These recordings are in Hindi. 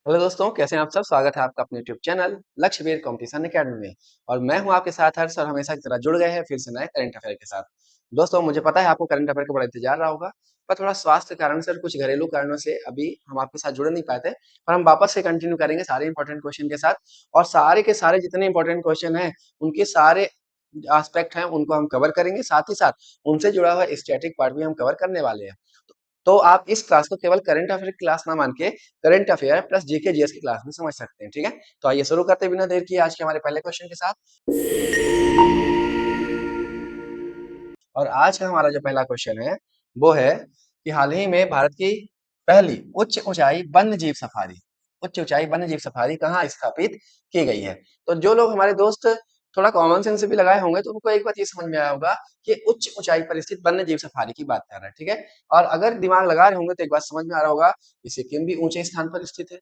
हेलो दोस्तों, कैसे हैं आप सब। स्वागत है आपका अपने यूट्यूब चैनल लक्ष्यवीर कंपटीशन एकेडमी में। और मैं हूं आपके साथ हर्ष और हमेशा की तरह जुड़ गए हैं फिर से नए करंट अफेयर के साथ। दोस्तों, मुझे पता है आपको करंट अफेयर का बड़ा इंतजार रहा होगा, पर थोड़ा स्वास्थ्य के कारण से और कुछ घरेलू कारणों से अभी हम आपके साथ जुड़ नहीं पाए थे। पर हम वापस से कंटिन्यू करेंगे सारे इंपॉर्टेंट क्वेश्चन के साथ। और सारे के सारे जितने इंपॉर्टेंट क्वेश्चन हैं उनके सारे एस्पेक्ट हैं उनको हम कवर करेंगे। साथ ही साथ उनसे जुड़ा हुआ स्टैटिक पार्ट भी हम कवर करने वाले हैं। तो आप इस क्लास को केवल करंट अफेयर की क्लास ना मान के current affair plus GK GS की क्लास में समझ सकते हैं। ठीक है, तो आइए शुरू करते हैं बिना देर किए आज के हमारे पहले क्वेश्चन के साथ। और आज का हमारा जो पहला क्वेश्चन है वो है कि हाल ही में भारत की पहली उच्च ऊंचाई वन्य जीव सफारी कहाँ स्थापित की गई है। तो जो लोग हमारे दोस्त थोड़ा कॉमन सेंस भी लगाए होंगे तो उनको एक बात ये समझ में आया होगा कि उच्च ऊंचाई पर स्थित वन्य जीव सफारी की बात कर रहा है। ठीक है, और अगर दिमाग लगा रहे होंगे तो एक बात समझ में आ रहा होगा कि सिक्किम भी ऊंचे स्थान पर स्थित है,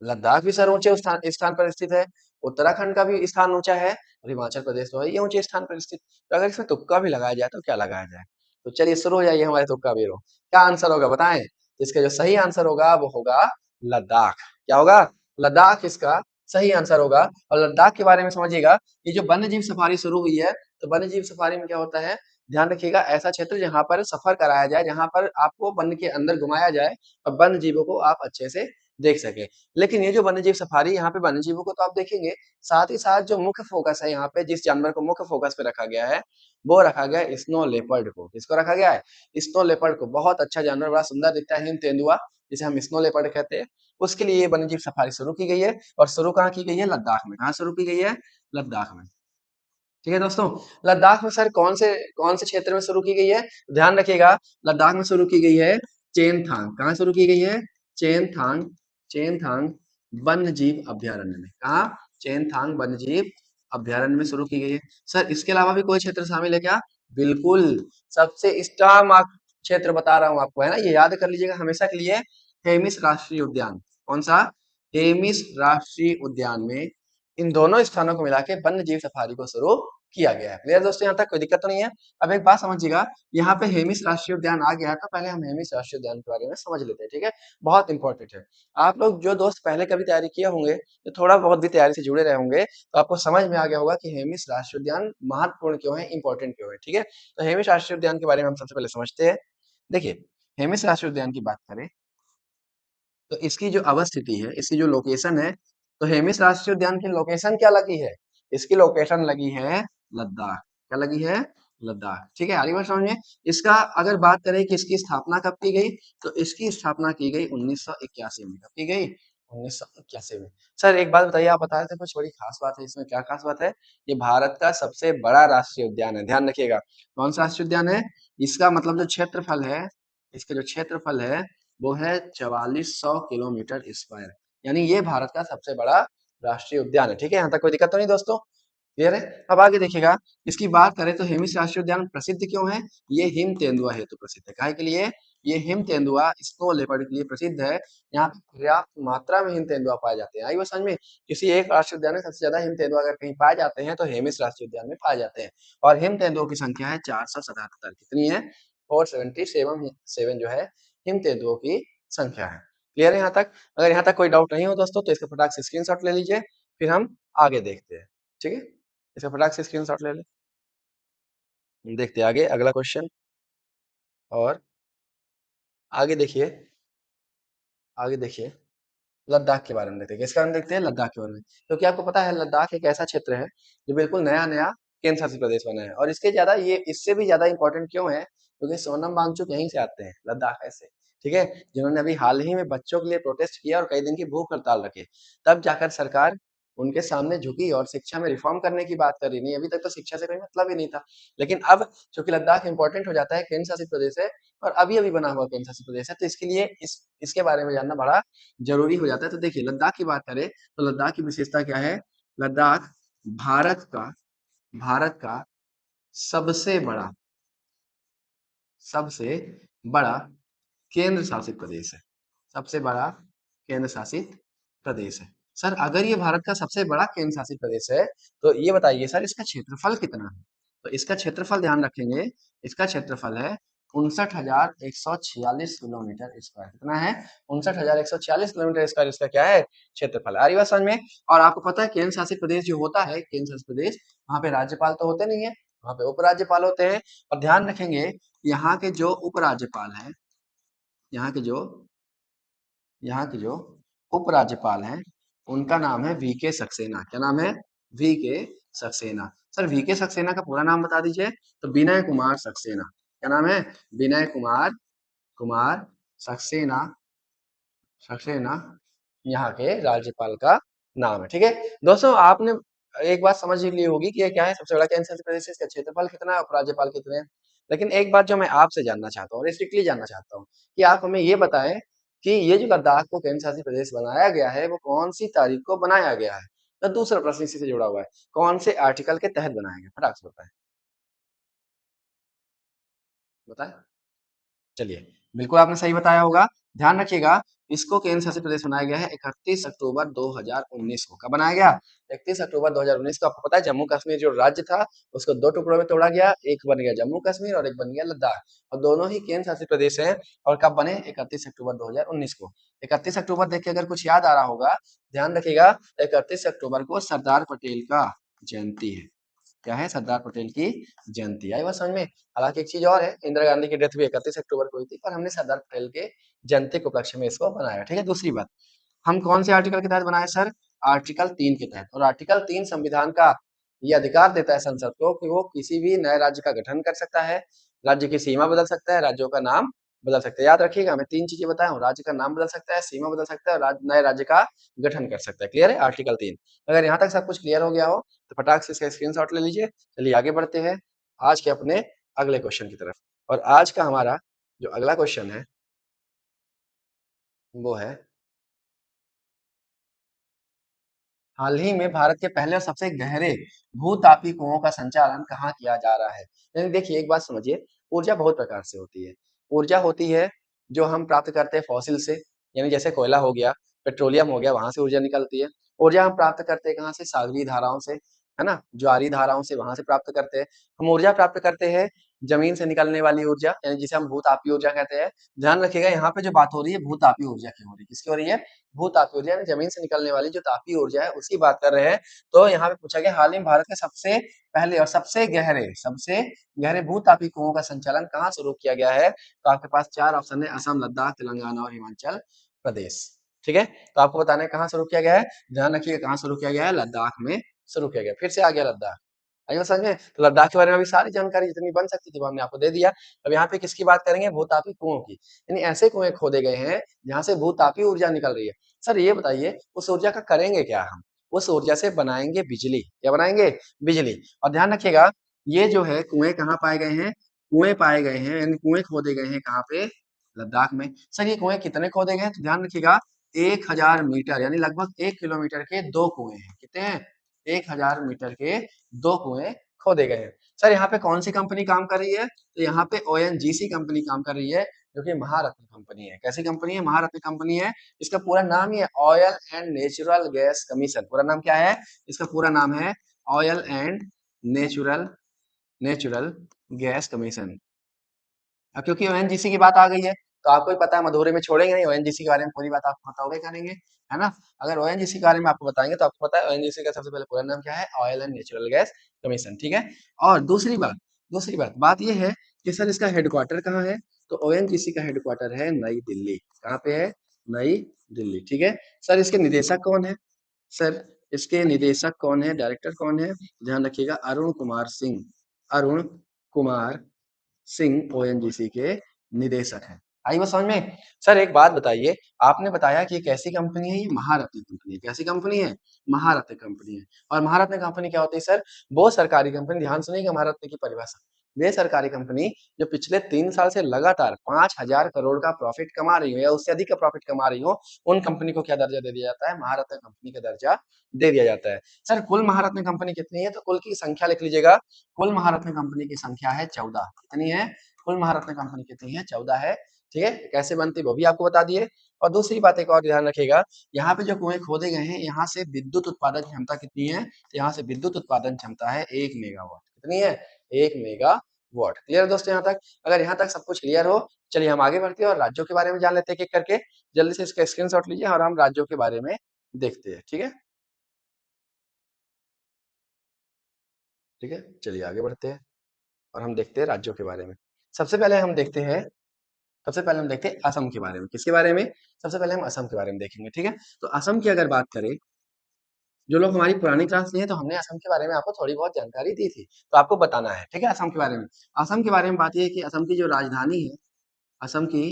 लद्दाख भी सर ऊंचे स्थान स्थान पर स्थित है, उत्तराखंड का भी स्थान ऊंचा है और हिमाचल प्रदेश तो है ये ऊंचे स्थान पर स्थित। तो अगर इसमें तुक्का भी लगाया जाए तो क्या लगाया जाए। तो चलिए शुरू हो जाइए हमारे तुक्का बीरो। क्या आंसर होगा बताएं। इसका जो सही आंसर होगा वो होगा लद्दाख। क्या होगा? लद्दाख इसका सही आंसर होगा। और लद्दाख के बारे में समझिएगा, ये जो वन्य जीव सफारी शुरू हुई है तो वन्य जीव सफारी में क्या होता है, ध्यान रखिएगा, ऐसा क्षेत्र जहां पर सफर कराया जाए, जहां पर आपको वन के अंदर घुमाया जाए और वन्य जीवों को आप अच्छे से देख सके। लेकिन ये जो वन्यजीव सफारी, यहाँ पे वन्यजीवों को तो आप देखेंगे, साथ ही साथ जो मुख्य फोकस है यहाँ पे, जिस जानवर को मुख्य फोकस पे रखा गया है वो रखा गया है स्नो लेपर्ड को। किसको रखा गया है? स्नो लेपर्ड को। बहुत अच्छा जानवर, बड़ा सुंदर दिखता है, हिम तेंदुआ, जिसे हम स्नो लेपर्ड कहते हैं। उसके लिए ये वन्यजीव सफारी शुरू की गई है। और शुरू कहाँ की गई है? लद्दाख में। कहाँ शुरू की गई है? लद्दाख में। ठीक है दोस्तों, लद्दाख में सर कौन से क्षेत्र में शुरू की गई है? ध्यान रखिएगा, लद्दाख में शुरू की गई है चेनथांग। कहाँ शुरू की गई है? चेनथांग। चेनथांग वन्य जीव अभ्यारण्य में। कहा? चेनथांग वन्य जीव अभ्यारण्य में शुरू की गई है। सर इसके अलावा भी कोई क्षेत्र शामिल है क्या? बिल्कुल, सबसे स्टार मार्क क्षेत्र बता रहा हूं आपको, है ना, ये याद कर लीजिएगा हमेशा के लिए। हेमिस राष्ट्रीय उद्यान। कौन सा? हेमिस राष्ट्रीय उद्यान में इन दोनों स्थानों को मिला के वन्य जीव सफारी को शुरू किया गया है। क्लियर दोस्तों, यहाँ तक कोई दिक्कत तो नहीं है। अब एक बात समझिएगा, यहाँ पे हेमिस राष्ट्रीय उद्यान आ गया है तो पहले हम हेमिस राष्ट्रीय उद्यान के बारे में समझ लेते हैं। ठीक है, बहुत इंपॉर्टेंट है। आप लोग जो दोस्त पहले कभी तैयारी किए होंगे, तो थोड़ा बहुत भी तैयारी से जुड़े रहे होंगे, तो आपको समझ में आ गया होगा कि हेमिस राष्ट्रीय उद्यान महत्वपूर्ण क्यों है, इंपॉर्टेंट क्यों है। ठीक है, तो हेमिस राष्ट्रीय उद्यान के बारे में हम सबसे पहले समझते हैं। देखिए, हेमिस राष्ट्रीय उद्यान की बात करें तो इसकी जो अवस्थिति है, इसकी जो लोकेशन है, तो हेमिस राष्ट्रीय उद्यान की लोकेशन क्या लगी है? इसकी लोकेशन लगी है लद्दाख। क्या लगी है? लद्दाख। ठीक है, आगे बात समझ में। इसका अगर बात करें कि इसकी स्थापना कब की गई, तो इसकी स्थापना की गई 1981 में। कब की गई? 1981 में। सर एक बात बताइए, आप बता रहे थे कुछ बड़ी खास बात है इसमें, क्या खास बात है? ये भारत का सबसे बड़ा राष्ट्रीय उद्यान है, ध्यान रखिएगा। कौन सा राष्ट्रीय उद्यान है? इसका मतलब जो क्षेत्रफल है, इसका जो क्षेत्रफल है वो है 4400 किलोमीटर स्क्वायर। यानी ये भारत का सबसे बड़ा राष्ट्रीय उद्यान है। ठीक है, यहाँ तक कोई दिक्कत तो नहीं दोस्तों? क्लियर है? अब आगे देखिएगा, इसकी बात करें तो हेमिस राष्ट्रीय उद्यान प्रसिद्ध क्यों है? ये हिम तेंदुआ हेतु प्रसिद्ध है। काहे के लिए? ये हिम तेंदुआ स्नो लेपर्ड के लिए प्रसिद्ध है। यहाँ पे पर्याप्त मात्रा में हिम तेंदुआ पाए जाते हैं। आई बात समझ में? किसी एक राष्ट्रीय उद्यान में सबसे ज्यादा हिम तेंदुआ अगर कहीं पाए जाते हैं तो हेमिस राष्ट्रीय उद्यान में पाए जाते हैं। और हिम तेंदुओं की संख्या है 477। कितनी है? 477 जो है हिम तेंदुओं की संख्या है। क्लियर है यहाँ तक? अगर यहाँ तक कोई डाउट नहीं हो दोस्तों तो इसका फटाक से स्क्रीनशॉट ले लीजिए, फिर हम आगे देखते हैं। ठीक है, इसका फटाक से स्क्रीनशॉट ले लें। देखते हैं आगे अगला क्वेश्चन। और आगे देखिए, आगे देखिए, लद्दाख के बारे में देखते हैं। किसके बारे में देखते हैं? लद्दाख के बारे में। क्योंकि आपको पता है लद्दाख एक ऐसा क्षेत्र है जो बिल्कुल नया नया केंद्र शासित प्रदेश बना है। और इसके ज्यादा ये इससे भी ज्यादा इंपॉर्टेंट क्यों है? क्योंकि सोनम वांगचुक यहीं से आते हैं, लद्दाख ऐसे। ठीक है, जिन्होंने अभी हाल ही में बच्चों के लिए प्रोटेस्ट किया और कई दिन की भूख हड़ताल रखे, तब जाकर सरकार उनके सामने झुकी और शिक्षा में रिफॉर्म करने की बात करी। नहीं, अभी तक तो शिक्षा से कोई मतलब ही नहीं था। लेकिन अब चूंकि लद्दाख इंपॉर्टेंट हो जाता है, केंद्र शासित प्रदेश है और अभी अभी बना हुआ केंद्र शासित प्रदेश है, तो इसके लिए इसके बारे में जानना बड़ा जरूरी हो जाता है। तो देखिए, लद्दाख की बात करें तो लद्दाख की विशेषता क्या है? लद्दाख भारत का भारत का सबसे बड़ा सबसे बड़ा केंद्र शासित प्रदेश है। सबसे बड़ा केंद्र शासित प्रदेश है। सर अगर ये भारत का सबसे बड़ा केंद्र शासित प्रदेश है तो ये बताइए सर इसका क्षेत्रफल कितना है? तो इसका क्षेत्रफल ध्यान रखेंगे, इसका क्षेत्रफल है 59,146 किलोमीटर स्क्वायर। कितना है? 59,146 किलोमीटर स्क्वायर इसका क्या है? क्षेत्रफल। आ रही बात समझ में? और आपको पता है केंद्र शासित प्रदेश जो होता है, केंद्र शासित प्रदेश, वहां पे राज्यपाल तो होते नहीं है, वहां पे उपराज्यपाल होते हैं। और ध्यान रखेंगे यहाँ के जो उपराज्यपाल हैं, यहाँ के जो यहाँ के जो उपराज्यपाल हैं, उनका नाम है वीके सक्सेना। क्या नाम है? VK Saxena. Sir VK Saxena का पूरा नाम बता दीजिए। तो विनय कुमार सक्सेना। क्या नाम है? विनय कुमार कुमार सक्सेना। सक्सेना यहाँ के राज्यपाल का नाम है। ठीक है दोस्तों, आपने एक बात समझ ली होगी कि ये क्या है, सबसे बड़ा केंद्र शासित प्रदेश है, इसका क्षेत्रफल कितना है, उपराज्यपाल कितने हैं। लेकिन एक बात जो मैं आपसे जानना चाहता हूँ और स्ट्रिक्टली जानना चाहता हूँ कि आप हमें ये बताएं कि ये जो लद्दाख को केंद्र शासित प्रदेश बनाया गया है वो कौन सी तारीख को बनाया गया है। तो दूसरा प्रश्न इसी से जुड़ा हुआ है, कौन से आर्टिकल के तहत बनाया गया, फटाक से बताएं। बताएं। चलिए, बिल्कुल आपने सही बताया होगा। ध्यान रखिएगा, इसको केंद्र शासित प्रदेश बनाया गया है 31 अक्टूबर 2019 को। कब बनाया गया? 31 अक्टूबर 2019 को। आपको पता है जम्मू कश्मीर जो राज्य था उसको दो टुकड़ों में तोड़ा गया, एक बन गया जम्मू कश्मीर और एक बन गया लद्दाख, और दोनों ही केंद्र शासित प्रदेश हैं। और कब बने? 31 अक्टूबर 2019 को। 31 अक्टूबर देख के अगर कुछ याद आ रहा होगा, ध्यान रखिएगा, 31 अक्टूबर को सरदार पटेल का जयंती है। क्या है? सरदार पटेल की जयंती। आई बात समझ में? हालांकि एक चीज और है, इंदिरा गांधी की डेथ भी 31 अक्टूबर को हुई थी, पर हमने सरदार पटेल के जयंती के उपलक्ष्य में इसको बनाया। ठीक है। दूसरी बात, हम कौन से आर्टिकल के तहत बनाए सर? आर्टिकल 3 के तहत। और आर्टिकल 3 संविधान का ये अधिकार देता है संसद को कि वो किसी भी नए राज्य का गठन कर सकता है, राज्य की सीमा बदल सकता है, राज्यों का नाम बदल सकता है। याद रखिएगा, मैं 3 चीजें बताया हूँ, राज्य का नाम बदल सकता है, सीमा बदल सकता है, और नए राज्य का गठन कर सकता है। क्लियर है? आर्टिकल 3। अगर यहाँ तक सब कुछ क्लियर हो गया हो तो फटाक से इसका स्क्रीनशॉट ले लीजिए। चलिए आगे बढ़ते हैं आज के अपने अगले क्वेश्चन की तरफ। और आज का हमारा जो अगला क्वेश्चन है वो है, हाल ही में भारत के पहले और सबसे गहरे भू-तापी कुओं का संचालन कहाँ किया जा रहा है? यानी देखिए एक बात समझिए, ऊर्जा बहुत प्रकार से होती है। ऊर्जा होती है जो हम प्राप्त करते हैं फॉसिल से, यानी जैसे कोयला हो गया, पेट्रोलियम हो गया, वहां से ऊर्जा निकलती है। ऊर्जा हम प्राप्त करते हैं कहाँ से? सागरीय धाराओं से, है ना, ज्वारीय धाराओं से, वहां से प्राप्त करते हैं। हम ऊर्जा प्राप्त करते हैं जमीन से निकलने वाली ऊर्जा, यानी जिसे हम भू-तापीय ऊर्जा कहते हैं। ध्यान रखिएगा यहाँ पे जो बात हो रही है भू-तापीय ऊर्जा की हो रही है। किसकी हो रही है? भू-तापीय ऊर्जा, यानी जमीन से निकलने वाली जो तापीय ऊर्जा है उसकी बात कर रहे हैं। तो यहाँ पे पूछा गया हाल ही में भारत के सबसे पहले और सबसे गहरे भू-तापीय कुओं का संचालन कहाँ शुरू किया गया है? तो आपके पास 4 ऑप्शन है, असम, लद्दाख, तेलंगाना और हिमाचल प्रदेश। ठीक है, तो आपको बताना है कहाँ शुरू किया गया है। ध्यान रखिएगा कहाँ शुरू किया गया है? लद्दाख में शुरू किया गया। फिर से आ गया लद्दाख। आइए समझ में? तो लद्दाख के बारे में अभी सारी जानकारी जितनी बन सकती थी वो हमने आपको दे दिया। अब यहाँ पे किसकी बात करेंगे? भू-तापीय कुओं की। यानी ऐसे कुएं खोदे गए हैं जहाँ से भू-तापीय ऊर्जा निकल रही है। सर ये बताइए उस ऊर्जा का करेंगे क्या हम? उस ऊर्जा से बनाएंगे बिजली। क्या बनाएंगे? बिजली। और ध्यान रखिएगा ये जो है कुएं कहाँ पाए गए हैं? कुएं पाए गए हैं, यानी कुएं खोदे गए हैं कहाँ पे? लद्दाख में। सर ये कुएं कितने खोदे गए हैं? तो ध्यान रखिएगा 1000 मीटर, यानी लगभग 1 किलोमीटर के 2 कुएं हैं। कितने हैं? 1000 मीटर के 2 कुएं खोदे गए हैं। सर यहाँ पे कौन सी कंपनी काम कर रही है? तो यहाँ पे ओएनजीसी कंपनी काम कर रही है, जो कि महारत्न कंपनी है। कैसी कंपनी है? महारत्न कंपनी है। इसका पूरा नाम ही है oil and natural gas commission. पूरा नाम क्या है? इसका पूरा नाम है oil and natural natural gas commission. अब क्योंकि ओएनजीसी की बात आ गई है तो आपको भी पता है, मधुरे में छोड़ेंगे नहीं, ओएनजीसी के बारे में पूरी बात आपको पता होगा करेंगे, है ना। अगर ओएनजीसी के बारे में आपको बताएंगे तो आपको पता है ओएनजीसी का सबसे पहले पूरा नाम क्या है? Oil and natural gas commission. ठीक है। और दूसरी बात ये है कि सर इसका हेडक्वार्टर कहाँ है? तो ओएनजीसी का हेडक्वार्टर है नई दिल्ली। कहाँ पे है? नई दिल्ली। ठीक है। सर इसके निदेशक कौन है? सर इसके निदेशक कौन है? डायरेक्टर कौन है? ध्यान रखिएगा, अरुण कुमार सिंह। अरुण कुमार सिंह ओएनजीसी के निदेशक हैं। आई बात समझ में? सर एक बात बताइए, आपने बताया कि एक ऐसी कंपनी है, ये महारत्न कंपनी है। कैसी कंपनी है? महारत्न कंपनी है। और महारत्न कंपनी क्या होती है सर? वो सरकारी कंपनी, ध्यान सुनिएगा महारत्न की परिभाषा, वे सरकारी कंपनी जो पिछले 3 साल से लगातार 5000 करोड़ का प्रॉफिट कमा रही हो या उससे अधिक का प्रॉफिट कमा रही हो, उन कंपनी को क्या दर्जा दे दिया जाता है? महारत्न कंपनी का दर्जा दे दिया जाता है। सर कुल महारत्न कंपनी कितनी है? तो कुल की संख्या लिख लीजिएगा। कुल महारत्न कंपनी की संख्या है 14। कितनी है? कुल महारत्न कंपनी कितनी है? 14 है। ठीक है। कैसे बनती है वो भी आपको बता दिए। और दूसरी बात एक और ध्यान रखिएगा, यहाँ पे जो कुएं खोदे गए हैं यहाँ से विद्युत उत्पादन क्षमता कितनी है? तो यहाँ से विद्युत उत्पादन क्षमता है 1 मेगावाट। कितनी है? 1 मेगावाट। वॉट। क्लियर है दोस्तों यहाँ तक? अगर यहाँ तक सब कुछ क्लियर हो, चलिए हम आगे बढ़ते हैं और राज्यों के बारे में जान लेते हैं एक-एक करके। जल्दी से इसका स्क्रीनशॉट लीजिए और हम राज्यों के बारे में देखते हैं, ठीक है? ठीक है? चलिए आगे बढ़ते हैं और हम देखते हैं राज्यों के बारे में। सबसे पहले हम देखते हैं सबसे पहले हम देखते हैं असम के बारे में। किसके बारे में? सबसे पहले हम असम के बारे में देखेंगे, ठीक है? तो असम की अगर बात करें, जो लोग हमारी पुरानी क्लास लिए हैं, तो हमने असम के बारे में आपको थोड़ी बहुत जानकारी दी थी। तो आपको बताना है, ठीक है? असम के बारे में। असम के बारे में बात ये है कि असम की जो राजधानी है असम की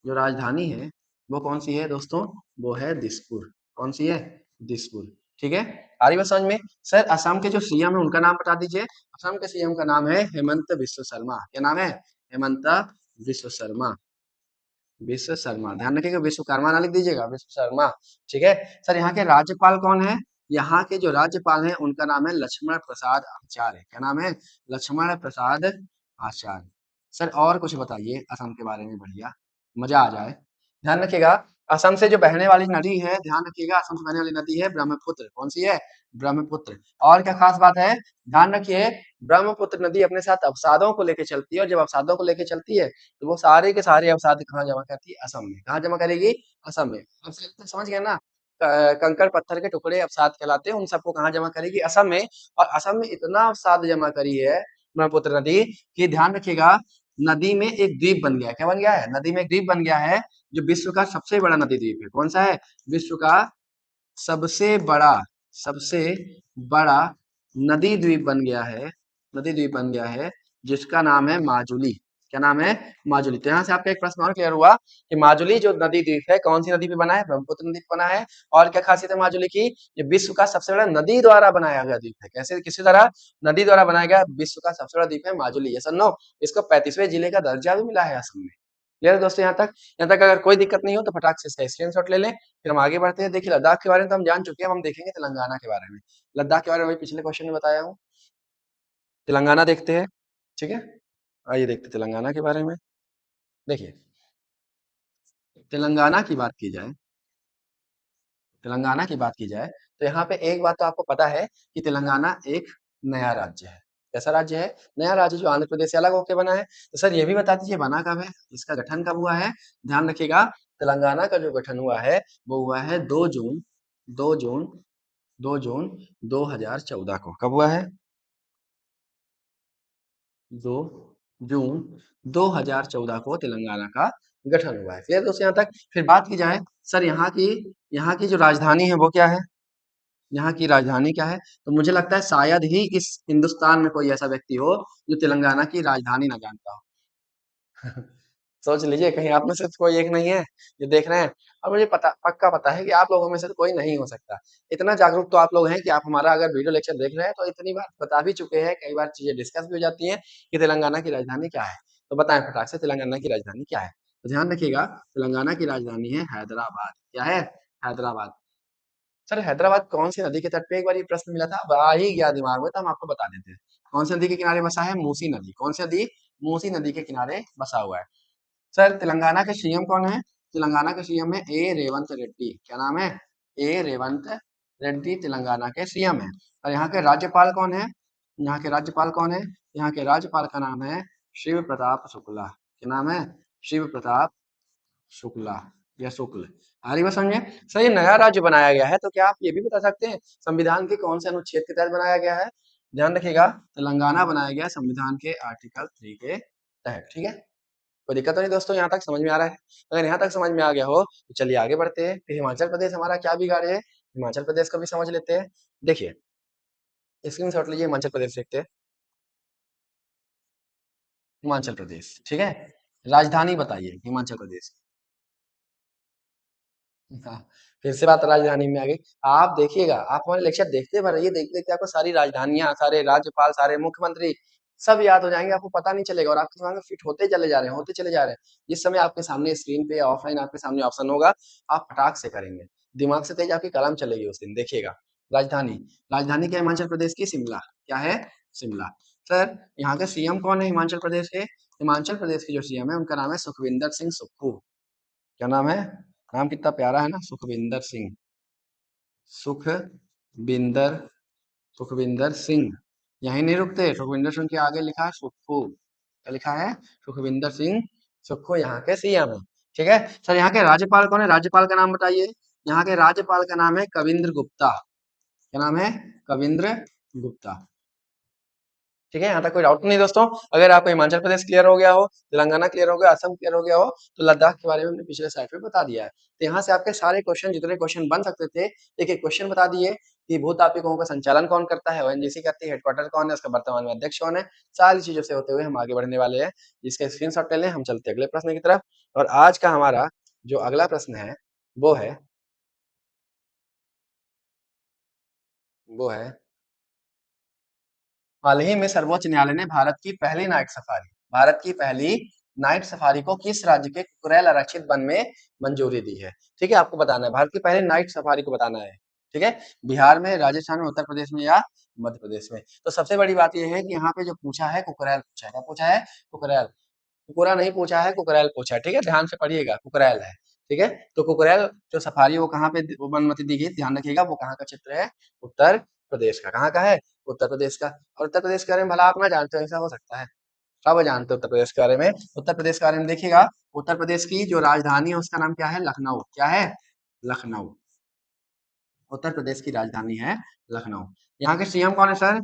जो राजधानी है, वो कौन-सी है दोस्तों? वो है दिसपुर। कौन-सी है? दिसपुर, ठीक है? आ रही बात समझ में? सर असम के जो सीएम हैं उनका नाम बता दीजिए। असम के सीएम का नाम है हेमंत बिस्व शर्मा। क्या नाम है? हेमंत बिस्व शर्मा। विश्व शर्मा, ध्यान रखिएगा विश्वकर्मा ना लिख दीजिएगा, विश्व शर्मा, ठीक है? सर यहाँ के राज्यपाल कौन है? यहाँ के जो राज्यपाल हैं उनका नाम है लक्ष्मण प्रसाद आचार्य। क्या नाम है? लक्ष्मण प्रसाद आचार्य। सर और कुछ बताइए असम के बारे में बढ़िया, मजा आ जाए। ध्यान रखिएगा असम से जो बहने वाली नदी है, ध्यान रखिएगा असम से बहने वाली नदी है ब्रह्मपुत्र। कौन सी है? ब्रह्मपुत्र। और क्या खास बात है? ध्यान रखिए ब्रह्मपुत्र नदी अपने साथ अवसादों को लेके चलती है और जब अवसादों को लेके चलती है तो वो सारे के सारे अवसाद कहाँ जमा करती है? असम में। कहाँ जमा करेगी? असम में। अब समझ गए ना? कंकड़ पत्थर के टुकड़े अवसाद कहलाते हैं, उन सबको कहाँ जमा करेगी? असम में। और असम में इतना अवसाद जमा करी है ब्रह्मपुत्र नदी कि ध्यान रखिएगा नदी में एक द्वीप बन गया है। क्या बन गया है? नदी में एक द्वीप बन गया है जो विश्व का सबसे बड़ा नदी द्वीप है। कौन सा है? विश्व का सबसे बड़ा सबसे बड़ा नदी द्वीप बन गया है नदी द्वीप बन गया है जिसका नाम है माजुली। क्या नाम है? माजुली। तो यहाँ से आपका एक प्रश्न और क्लियर हुआ कि माजुली जो नदी द्वीप है कौन सी नदी पे बना है? ब्रह्मपुत्र नदी पे बना है। और क्या खासियत है माजुली की? ये विश्व का सबसे बड़ा नदी द्वारा बनाया गया द्वीप है। कैसे? किसी तरह नदी द्वारा बनाया गया विश्व का सबसे बड़ा द्वीप है माजुली। ये नो इसको 35वें जिले का दर्जा भी मिला है असम में। क्लियर है दोस्तों यहाँ तक अगर कोई दिक्कत नहीं हो तो फटाक से इसका स्क्रीनशॉट ले लें। फिर हम आगे बढ़ते हैं। देखिए लद्दाख के बारे में तो हम जान चुके हैं, अब हम देखेंगे तेलंगाना के बारे में। लद्दाख के बारे में वही पिछले क्वेश्चन में बताया हूँ। तेलंगाना देखते हैं, ठीक है? आइए देखते हैं तेलंगाना के बारे में। देखिए तेलंगाना की बात की जाए तेलंगाना की बात की जाए तो यहाँ पे एक बात तो आपको पता है कि तेलंगाना एक नया राज्य है। कैसा राज्य है? नया राज्य जो आंध्र प्रदेश से अलग होकर बना है। तो सर ये भी बता दीजिए बना कब है? इसका गठन कब हुआ है? ध्यान रखिएगा तेलंगाना का जो गठन हुआ है वो हुआ है 2 जून 2014 को। कब हुआ है? 2 जून 2014 को तेलंगाना का गठन हुआ है। क्लियर दोस्तों यहाँ तक? फिर बात की जाए सर यहाँ की जो राजधानी है वो क्या है? यहाँ की राजधानी क्या है? तो मुझे लगता है शायद ही इस हिंदुस्तान में कोई ऐसा व्यक्ति हो जो तेलंगाना की राजधानी ना जानता हो। सोच लीजिए कहीं आप में से तो कोई एक नहीं है जो देख रहे हैं। और मुझे पक्का पता है कि आप लोगों में से तो कोई नहीं हो सकता। इतना जागरूक तो आप लोग हैं कि आप हमारा अगर वीडियो लेक्चर देख रहे हैं तो इतनी बार बता भी चुके हैं, कई बार चीजें डिस्कस भी हो जाती हैं कि तेलंगाना की राजधानी क्या है। तो बताएं फटाक से तेलंगाना की राजधानी क्या है? तो ध्यान रखिएगा तेलंगाना की राजधानी है हैदराबाद। क्या है? हैदराबाद। सर हैदराबाद कौन सी नदी के तट पे? एक बार ये प्रश्न मिला था, अब आ ही गया दिमाग में तो हम आपको बता देते हैं। कौन सी नदी के किनारे बसा है? मूसी नदी। कौन सी नदी? मूसी नदी के किनारे बसा हुआ है। सर तेलंगाना के सीएम कौन है? तेलंगाना के सीएम है ए रेवंत रेड्डी। क्या नाम है? ए रेवंत रेड्डी तेलंगाना के सीएम है। और यहाँ के राज्यपाल कौन है? यहाँ के राज्यपाल कौन है? यहाँ के राज्यपाल का नाम है शिव प्रताप शुक्ला। क्या नाम है? शिव प्रताप शुक्ला या शुक्ल। आ रही बात समझे? सर ये नया राज्य बनाया गया है तो क्या आप ये भी बता सकते हैं संविधान के कौन से अनुच्छेद के तहत बनाया गया है? ध्यान रखिएगा तेलंगाना बनाया गया संविधान के आर्टिकल 3 के तहत। ठीक है? कोई दिक्कत तो नहीं दोस्तों, यहाँ तक समझ में आ रहा है? अगर यहाँ तक समझ में आ गया हो तो चलिए आगे बढ़ते हैं। फिर हिमाचल प्रदेश हमारा क्या बिगाड़े है? हिमाचल प्रदेश को भी समझ लेते हैं। देखिए स्क्रीनशॉट लीजिए, हिमाचल प्रदेश देखते हैं। हिमाचल प्रदेश, ठीक है? राजधानी बताइए हिमाचल प्रदेश। हाँ, फिर से बात राजधानी में आ गई। आप देखिएगा, आप हमारे लेक्चर देखते भर रहिए, देखते-देखते आपको सारी राजधानियाँ, सारे राज्यपाल, सारे मुख्यमंत्री सब याद हो जाएँगे, आपको पता नहीं चलेगा और आपके दिमाग में फिट होते चले जा रहे हैं, होते चले जा रहे हैं। जिस समय आपके सामने स्क्रीन पे या ऑफलाइन आपके सामने ऑप्शन होगा, आप फटाक से करेंगे। दिमाग से तेज आपकी कलम चलेगी उस दिन, देखिएगा। राजधानी, राजधानी क्या है हिमाचल प्रदेश की? शिमला। क्या है? शिमला। सर, यहाँ के सीएम कौन है हिमाचल प्रदेश के? हिमाचल प्रदेश के जो सीएम है, उनका नाम है सुखविंदर सिंह सुक्खू। क्या नाम है? नाम कितना प्यारा है ना, सुखविंदर सिंह। सुखविंदर सुखविंदर सिंह। यहीं नहीं रुकते, सुखविंदर सिंह के आगे लिखा है सुक्खू। क्या लिखा है? सुखविंदर सिंह सुक्खू यहाँ के सीएम है। ठीक है सर, यहाँ के राज्यपाल कौन है? राज्यपाल का नाम बताइए। यहाँ के राज्यपाल का नाम है कविंद्र गुप्ता। क्या नाम है? कविंद्र गुप्ता। ठीक है, यहाँ तक कोई डाउट नहीं दोस्तों। अगर आपको हिमाचल प्रदेश क्लियर हो गया हो, तेलंगाना क्लियर हो गया, असम क्लियर हो गया हो, तो लद्दाख के बारे में हमने पिछले स्लाइड पे बता दिया है। तो यहाँ से आपके सारे क्वेश्चन, जितने क्वेश्चन बन सकते थे, एक एक क्वेश्चन बता दिए कि भूतात्विकों का संचालन कौन करता है, ओएनजीसी करती है, हेडक्वार्टर कौन है, उसका वर्तमान में अध्यक्ष कौन है, सारी चीजों से होते हुए हम आगे बढ़ने वाले हैं। जिसका स्क्रीनशॉट ले लें, हम चलते अगले प्रश्न की तरफ। और आज का हमारा जो अगला प्रश्न है वो है वो है हाल ही में सर्वोच्च न्यायालय ने भारत की पहली नाइट सफारी को किस राज्य के कुकरेल आरक्षित वन में मंजूरी दी है? ठीक है, आपको बताना है भारत की पहली नाइट सफारी को बताना है। ठीक है, बिहार में, राजस्थान में, उत्तर प्रदेश में या मध्य प्रदेश में? तो सबसे बड़ी बात यह है कि यहाँ पे जो पूछा है कुकरेल पूछा है। क्या पूछा है? कुकरेल। कुकुरा नहीं पूछा है, कुकरेल पूछा है। ठीक है, ध्यान से पढ़िएगा, कुकरेल है। ठीक है, तो कुकरेल जो सफारी है वो कहाँ पे वो अनुमति दी गई, ध्यान रखिएगा। वो कहाँ का क्षेत्र है? उत्तर प्रदेश का। कहाँ का है? उत्तर प्रदेश का। और उत्तर प्रदेश के बारे में भला आप ना जानते हो, ऐसा हो सकता है? सब जानते हो उत्तर प्रदेश के बारे में। उत्तर प्रदेश के बारे में देखिएगा, उत्तर प्रदेश की जो राजधानी है उसका नाम क्या है? लखनऊ। क्या है? लखनऊ। उत्तर प्रदेश की राजधानी है लखनऊ। यहाँ के सीएम कौन है सर?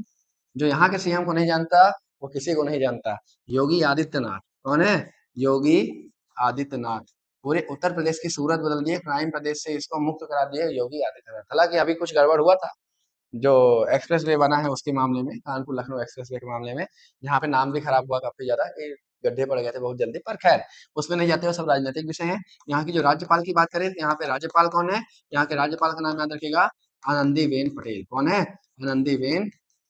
जो यहाँ के सीएम को नहीं जानता वो किसी को नहीं जानता। योगी आदित्यनाथ। कौन है? योगी आदित्यनाथ। पूरे उत्तर प्रदेश की सूरत बदल दिए, क्राइम प्रदेश से इसको मुक्त करा दिए योगी आदित्यनाथ। हालांकि अभी कुछ गड़बड़ हुआ था, जो एक्सप्रेस वे बना है उसके मामले में, कानपुर लखनऊ एक्सप्रेस वे के मामले में, जहाँ पे नाम भी खराब हुआ काफी ज्यादा, कि गड्ढे पड़ गए थे बहुत जल्दी। पर खैर, उसमें नहीं जाते, वो सब राजनीतिक विषय है। यहाँ की जो राज्यपाल की बात करें, यहाँ पे राज्यपाल कौन है? यहाँ के राज्यपाल का नाम याद रखिएगा, आनंदीबेन पटेल। कौन है? आनंदीबेन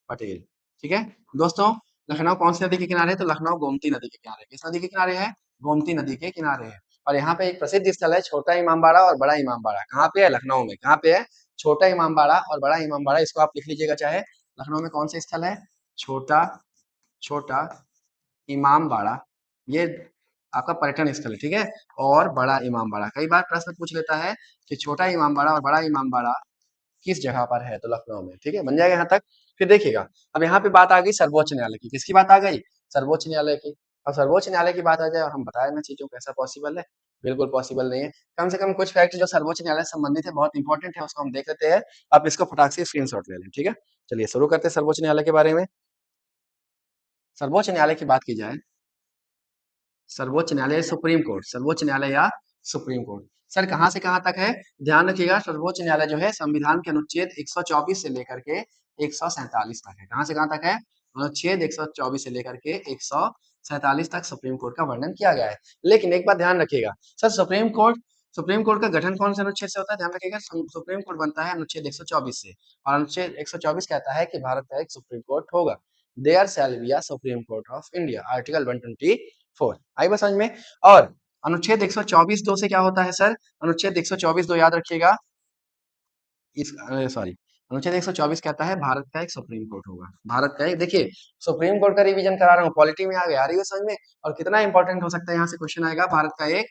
पटेल। ठीक है दोस्तों, लखनऊ कौन सी नदी के किनारे है? तो लखनऊ गोमती नदी के किनारे। किस नदी के किनारे है? गोमती नदी के किनारे है। और यहाँ पे एक प्रसिद्ध स्थल है, छोटा इमामबाड़ा और बड़ा इमामबाड़ा। कहाँ पे है? लखनऊ में। कहाँ पे है? छोटा इमामबाड़ा और बड़ा इमामबाड़ा। इसको आप लिख लीजिएगा चाहे। लखनऊ में कौन सा स्थल है? छोटा छोटा इमामबाड़ा। ये आपका पर्यटन स्थल है। ठीक है, और बड़ा इमामबाड़ा। कई बार प्रश्न पूछ लेता है कि छोटा इमामबाड़ा और बड़ा इमामबाड़ा किस जगह पर है? तो लखनऊ में। ठीक है, बन जाएगा यहाँ तक। फिर देखिएगा, अब यहाँ पे बात आ गई सर्वोच्च न्यायालय की। किसकी बात आ गई? सर्वोच्च न्यायालय की। अब सर्वोच्च न्यायालय की बात आ जाए और हम बताए ना चीजों को, ऐसा पॉसिबल है? बिल्कुल पॉसिबल नहीं है। कम से कम कुछ फैक्ट जो सर्वोच्च न्यायालय से संबंधित है, बहुत इंपॉर्टेंट है, उसको हम देख लेते हैं। आप इसको फटाक से स्क्रीनशॉट ले लें। ठीक है, चलिए शुरू करते हैं सर्वोच्च न्यायालय के बारे में। सर्वोच्च न्यायालय की बात की जाए, सर्वोच्च न्यायालय सुप्रीम कोर्ट, सर्वोच्च न्यायालय या सुप्रीम कोर्ट, सर कहाँ से कहाँ तक है? ध्यान रखिएगा, सर्वोच्च न्यायालय जो है संविधान के अनुच्छेद 124 से लेकर के 147 तक है। कहाँ से कहाँ तक है? अनुच्छेद 124 से लेकर के 147 तक सुप्रीम कोर्ट का वर्णन किया गया है। लेकिन एक बात ध्यान रखिएगा सर, सुप्रीम कोर्ट का गठन कौन से अनुच्छेद से होता है? ध्यान रखिएगा, सुप्रीम कोर्ट बनता है अनुच्छेद 124 से। और अनुच्छेद 124 कहता है कि भारत का एक सुप्रीम कोर्ट होगा। There shall be a supreme court of India, article 124। आई बात समझ में? और अनुच्छेद 124 दो से क्या होता है सर? अनुच्छेद 124 दो याद रखिएगा, इस सॉरी, अनुच्छेद 124 कहता है भारत का एक सुप्रीम कोर्ट होगा। भारत का एक, देखिए सुप्रीम कोर्ट का रिवीजन करा रहा हूँ, पॉलिटी में आ गया, आ रही है समझ में? और कितना इंपॉर्टेंट हो सकता है, यहाँ से क्वेश्चन आएगा, भारत का एक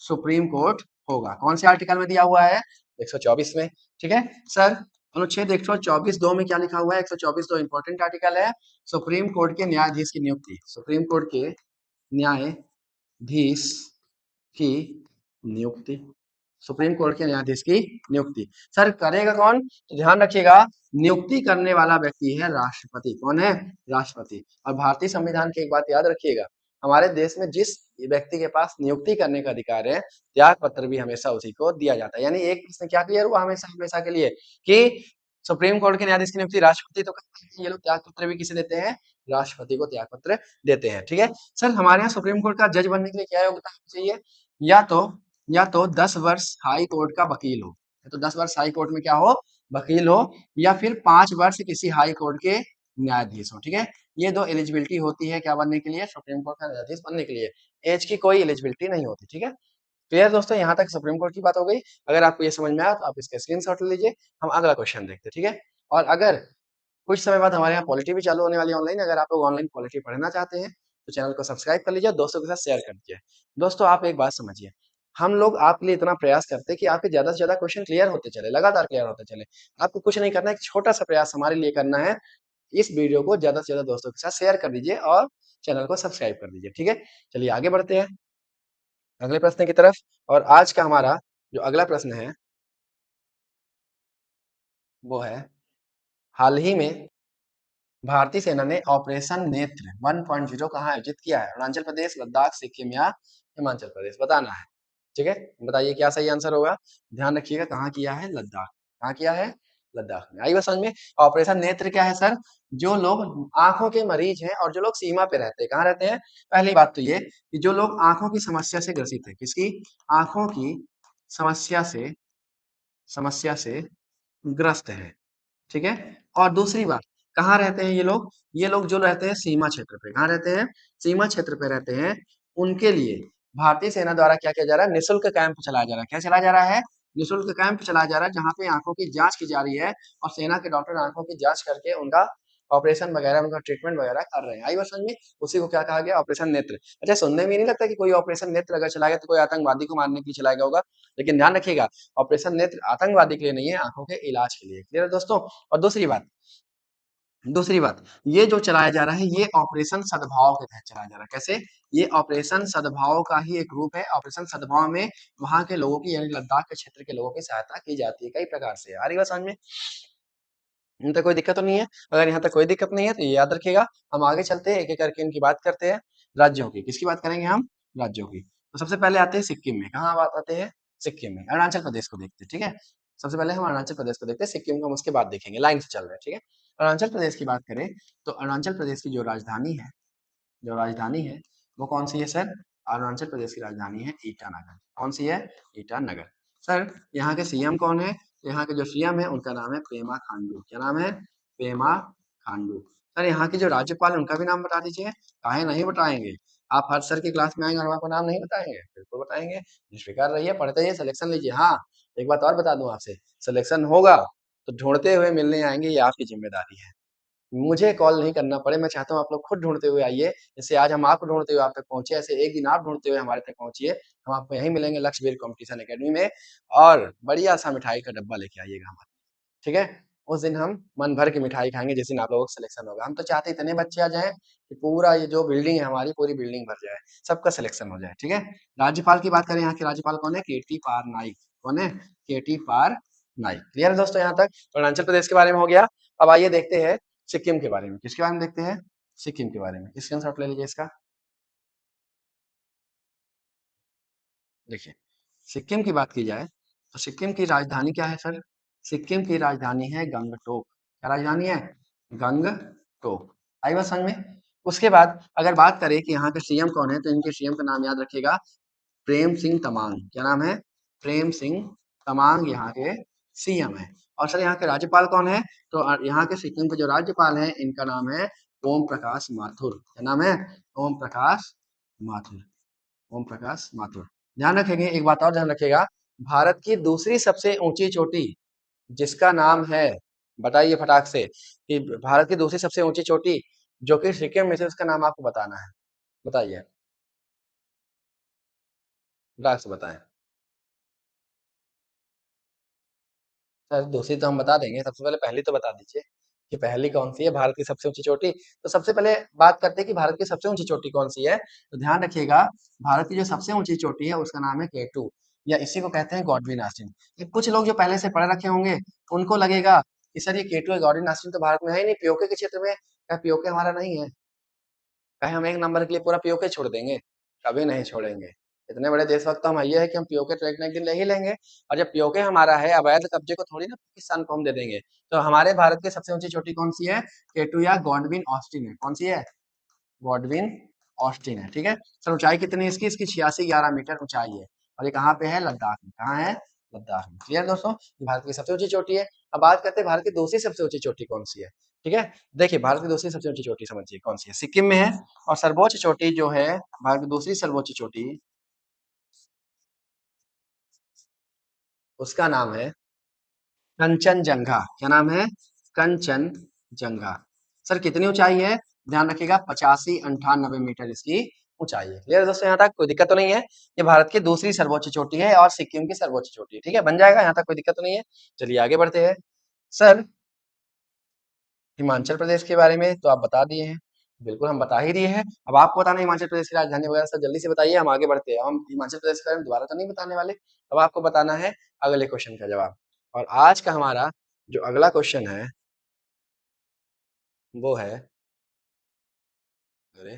सुप्रीम कोर्ट होगा। कौन से आर्टिकल में दिया हुआ है? 124 में। ठीक है सर, अनुच्छेद 124 दो में क्या लिखा हुआ है? 124 दो इंपॉर्टेंट आर्टिकल है। सुप्रीम कोर्ट के न्यायाधीश की नियुक्ति, सुप्रीम कोर्ट के न्यायाधीश की नियुक्ति, सुप्रीम कोर्ट के न्यायाधीश की नियुक्ति सर करेगा कौन? तो ध्यान रखिएगा, नियुक्ति करने वाला व्यक्ति है राष्ट्रपति। कौन है? राष्ट्रपति। और भारतीय संविधान की एक बात याद रखिएगा, हमारे देश में जिस व्यक्ति के पास नियुक्ति करने का अधिकार है, त्याग पत्र भी हमेशा उसी को दिया जाता है। यानी एक प्रश्न क्या क्लियर हुआ हमेशा हमेशा के लिए, कि सुप्रीम कोर्ट के न्यायाधीश की नियुक्ति राष्ट्रपति तो करते हैं, ये लोग त्याग पत्र भी किसे देते हैं? राष्ट्रपति को त्याग पत्र देते हैं। ठीक है सर, हमारे यहाँ सुप्रीम कोर्ट का जज बनने के लिए क्या योग्यता होनी चाहिए? या तो 10 वर्ष हाई कोर्ट का वकील हो, या तो 10 वर्ष हाई कोर्ट में क्या हो? वकील हो, या फिर 5 वर्ष किसी हाई कोर्ट के न्यायाधीश हो। ठीक है, ये दो एलिजिबिलिटी होती है क्या बनने के लिए? सुप्रीम कोर्ट का न्यायाधीश बनने के लिए। एज की कोई एलिजिबिलिटी नहीं होती। ठीक है, क्लियर दोस्तों, यहाँ तक सुप्रीम कोर्ट की बात हो गई। अगर आपको ये समझ में आया तो आप इसका स्क्रीनशॉट ले लीजिए। हम अगला क्वेश्चन देखते हैं। ठीक है, और अगर कुछ समय बाद हमारे यहाँ पॉलिटी भी चालू होने वाली है ऑनलाइन, अगर आप लोग ऑनलाइन पॉलिटी पढ़ना चाहते हैं तो चैनल को सब्सक्राइब कर लीजिए, दोस्तों के साथ शेयर कर दीजिए। दोस्तों आप एक बात समझिए, हम लोग आपके लिए इतना प्रयास करते हैं कि आपके ज्यादा से ज्यादा क्वेश्चन क्लियर होते चले, लगातार क्लियर होते चले। आपको कुछ नहीं करना है, एक छोटा सा प्रयास हमारे लिए करना है, इस वीडियो को ज़्यादा से ज़्यादा दोस्तों के साथ शेयर कर दीजिए और चैनल को सब्सक्राइब कर दीजिए, ठीक है? चलिए आगे बढ़ते हैं अगले प्रश्न की तरफ और आज का हमारा जो अगला प्रश्न है, वो है हाल ही में भारतीय सेना ने ऑपरेशन नेत्र 1.0 कहाँ आयोजित किया है? अरुणाचल प्रदेश, लद्दाख, सिक्किम या हिमाचल प्रदेश बताना है, ठीक है? बताइए क्या सही आंसर होगा? ध्यान रखिएगा कहाँ किया है? लद्दाख। कहाँ किया है? लद्दाख में। आई बात समझ में? ऑपरेशन नेत्र क्या है सर? जो लोग आँखों के मरीज हैं और जो लोग सीमा पे रहते हैं, कहाँ रहते हैं? पहली बात तो ये कि जो लोग आँखों की समस्या से ग्रसित है, किसकी? आँखों की समस्या से ग्रस्त है। ठीक है? और दूसरी बात, कहाँ रहते हैं ये लोग? ये लोग जो रहते हैं सीमा क्षेत्र पे, कहाँ रहते हैं? सीमा क्षेत्र पे रहते हैं, उनके लिए भारतीय सेना द्वारा क्या किया जा रहा है? निःशुल्क कैंप चलाया जा रहा है। क्या चलाया जा रहा है? निःशुल्क कैंप चलाया जा रहा है, जहाँ पे आँखों की जाँच की जा रही है और सेना के डॉक्टर आँखों की जाँच करके उनका ऑपरेशन वगैरह, उनका ट्रीटमेंट वगैरह कर रहे हैं। आई बात समझ में? उसी को क्या कहा गया? ऑपरेशन नेत्र। अच्छा सुनने में नहीं लगता कि कोई ऑपरेशन नेत्र अगर चलाएगा तो कोई आतंकवादी को मारने के लिए चलाएगा होगा, लेकिन ध्यान रखिएगा ऑपरेशन नेत्र आतंकवादी के लिए नहीं है, आँखों के इलाज के लिए। क्लियर है दोस्तों? और दूसरी बात, ये जो चलाया जा रहा है ये ऑपरेशन सद्भाव के तहत चलाया जा रहा है। कैसे? ये ऑपरेशन सद्भाव का ही एक रूप है। ऑपरेशन सद्भाव में वहाँ के लोगों की यानी लद्दाख के क्षेत्र के लोगों की सहायता की जाती है कई प्रकार से। आ रही बात समझ में? यहाँ तक कोई दिक्कत तो नहीं है? अगर यहाँ तक कोई दिक्कत नहीं है तो ये याद रखिएगा। हम आगे चलते हैं, एक-एक करके इनकी बात करते हैं। राज्यों की, किसकी बात करेंगे हम? राज्यों की। तो सबसे पहले आते हैं सिक्किम में। कहाँ बात आते हैं? सिक्किम में। अरुणाचल प्रदेश को देखते हैं, ठीक है? सबसे पहले हम अरुणाचल प्रदेश को देखते हैं, सिक्किम को हम उसके बाद देखेंगे। लाइन से चल रहे हैं, ठीक है? अरुणाचल प्रदेश की बात करें तो अरुणाचल प्रदेश की जो राजधानी है वो कौन सी है सर? अरुणाचल प्रदेश की राजधानी है ईटानगर। कौन सी है? ईटानगर। सर यहाँ के सीएम कौन है? यहाँ के जो सीएम है उनका नाम है पेमा खांडू। क्या नाम है? पेमा खांडू। सर यहाँ के जो राज्यपाल है उनका भी नाम बता दीजिए। काहे नहीं बताएंगे? आप हर सर की क्लास में आएंगे और आपको नाम नहीं बताएंगे? बिल्कुल बताएंगे। निष्फिक्र रहिए, पढ़ते रहिए, सिलेक्शन लीजिए। हाँ, एक बात और बता दूं आपसे, सिलेक्शन होगा तो ढूंढते हुए मिलने आएंगे, ये आपकी जिम्मेदारी है। मुझे कॉल नहीं करना पड़े, मैं चाहता हूँ आप लोग खुद ढूँढते हुए आइए। जैसे आज हम आपको ढूँढते हुए आप तक पहुँचे, ऐसे एक दिन आप ढूँढते हुए हमारे तक पहुँचिए। हम आपको यहीं मिलेंगे लक्ष्यवीर कॉम्पिटिशन अकेडमी में और बढ़िया-सा मिठाई का डब्बा लेके आइएगा हमारे, ठीक है? उस दिन हम मन भर के मिठाई खाएँगे जिस दिन आप लोगों का सिलेक्शन होगा। हम तो चाहते इतने बच्चे आ जाएँ कि पूरा ये जो बिल्डिंग है हमारी, पूरी बिल्डिंग भर जाए, सबका सिलेक्शन हो जाए, ठीक है? राज्यपाल की बात करें, यहाँ के राज्यपाल कौन है? केटी पार नाइक। कौन है? केटी पार नाइक। क्लियर है दोस्तों यहाँ तक? अरुणाचल प्रदेश के बारे में हो गया। अब आइए देखते हैं सिक्किम के बारे में। किसके बारे में देखते हैं? सिक्किम के बारे में। स्क्रीनशॉट ले लीजिए इसका। देखिए, सिक्किम की बात की जाए तो सिक्किम की राजधानी क्या है सर? सिक्किम की राजधानी है गंगटोक। क्या राजधानी है? गंगटोक। आई बात समझ में? उसके बाद अगर बात करें कि यहाँ के सीएम कौन है तो इनके सीएम का नाम याद रखिएगा, प्रेम सिंह तमांग। क्या नाम है? प्रेम सिंह तमांग यहाँ के सीएम है। और सर यहाँ के राज्यपाल कौन है? तो यहाँ के सिक्किम के जो राज्यपाल हैं इनका नाम है ओम प्रकाश माथुर। क्या नाम है? ओम प्रकाश माथुर। ओम प्रकाश माथुर। ध्यान रखेंगे, एक बात और ध्यान रखिएगा, भारत की दूसरी सबसे ऊंची चोटी जिसका नाम है, बताइए फटाक से कि भारत की दूसरी सबसे ऊंची चोटी जो कि सिक्किम में से, उसका नाम आपको बताना है। बताइए, फटाक से बताएं। सर दूसरी तो हम बता देंगे, सबसे पहले पहली तो बता दीजिए कि पहली कौन सी है भारत की सबसे ऊंची चोटी। तो सबसे पहले बात करते हैं कि भारत की सबसे ऊंची चोटी कौन सी है। तो ध्यान रखिएगा, भारत की जो सबसे ऊंची चोटी है उसका नाम है केटू, या इसी को कहते हैं गॉडविन आस्टीन। ये कुछ लोग जो पहले से पढ़ रखे होंगे उनको लगेगा कि सर ये केटू है, गॉडविन आस्टीन तो भारत में है ही नहीं, पीओके के क्षेत्र में। क्या पीओके हमारा नहीं है? क्या हम एक नंबर के लिए पूरा पीओके छोड़ देंगे? कभी नहीं छोड़ेंगे। इतने बड़े देशभक्त तो हम ये है कि हम पीओके तो एक ना एक दिन ले ही लेंगे। और जब पीओके हमारा है, अवैध कब्जे को थोड़ी ना पाकिस्तान को हम दे देंगे। तो हमारे भारत की सबसे ऊंची चोटी कौन सी है? केटू या गॉडविन ऑस्टिन है। कौन सी है? गॉडविन ऑस्टिन है, ठीक है? सर ऊंचाई कितनी है इसकी? इसकी 86-11 मीटर ऊंचाई है और ये कहाँ पे है? लद्दाख में। कहाँ है? लद्दाख में। क्लियर दोस्तों? ये भारत की सबसे ऊंची चोटी है। अब बात करते हैं भारत की दूसरी सबसे ऊंची चोटी कौन सी है, ठीक है? देखिए भारत की दूसरी सबसे ऊंची चोटी समझिए कौन सी है, सिक्किम में है। और सर्वोच्च चोटी जो है, भारत की दूसरी सर्वोच्च चोटी, उसका नाम है कंचनजंगा। क्या नाम है? कंचनजंगा। सर कितनी ऊंचाई है? ध्यान रखिएगा, 85-98 मीटर इसकी ऊंचाई है। क्लियर है दोस्तों? यहाँ तक कोई दिक्कत तो नहीं है? ये भारत की दूसरी सर्वोच्च चोटी है और सिक्किम की सर्वोच्च चोटी है, ठीक है? बन जाएगा, यहाँ तक कोई दिक्कत तो नहीं है? चलिए आगे बढ़ते हैं। सर हिमाचल प्रदेश के बारे में तो आप बता दिए हैं, बिल्कुल हम बता ही दिए हैं। अब आपको बताना है हिमाचल प्रदेश की राजधानी वगैरह सब, जल्दी से बताइए, हम आगे बढ़ते हैं। हम हिमाचल प्रदेश के बारे में दोबारा तो नहीं बताने वाले। अब आपको बताना है अगले क्वेश्चन का जवाब। और आज का हमारा जो अगला क्वेश्चन है वो है, अरे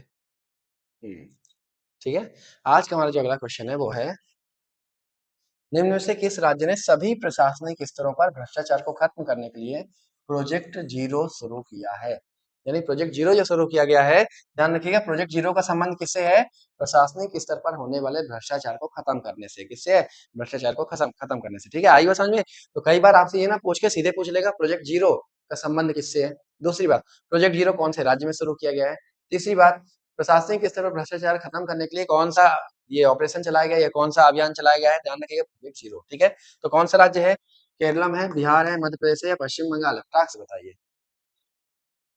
ठीक है, आज का हमारा जो अगला क्वेश्चन है वो है, निम्न में से किस राज्य ने सभी प्रशासनिक स्तरों पर भ्रष्टाचार को खत्म करने के लिए प्रोजेक्ट जीरो शुरू किया है? यानी प्रोजेक्ट जीरो जो शुरू किया गया है, ध्यान रखिएगा, प्रोजेक्ट जीरो का संबंध किससे है? प्रशासनिक स्तर पर होने वाले भ्रष्टाचार को खत्म करने से। किससे है? भ्रष्टाचार को खत्म खत्म करने से। ठीक है, आई बात समझ में? तो कई बार आपसे ये ना पूछ के सीधे पूछ लेगा प्रोजेक्ट जीरो का संबंध किससे है। दूसरी बात, प्रोजेक्ट जीरो कौन से राज्य में शुरू किया गया है। तीसरी बात, प्रशासनिक स्तर पर भ्रष्टाचार खत्म करने के लिए कौन सा ये ऑपरेशन चलाया गया, ये कौन सा अभियान चलाया गया है, ध्यान रखिएगा, प्रोजेक्ट जीरो। ठीक है, तो कौन सा राज्य है? केरलम है, बिहार है, मध्य प्रदेश है या पश्चिम बंगाल है? फटाक से बताइए,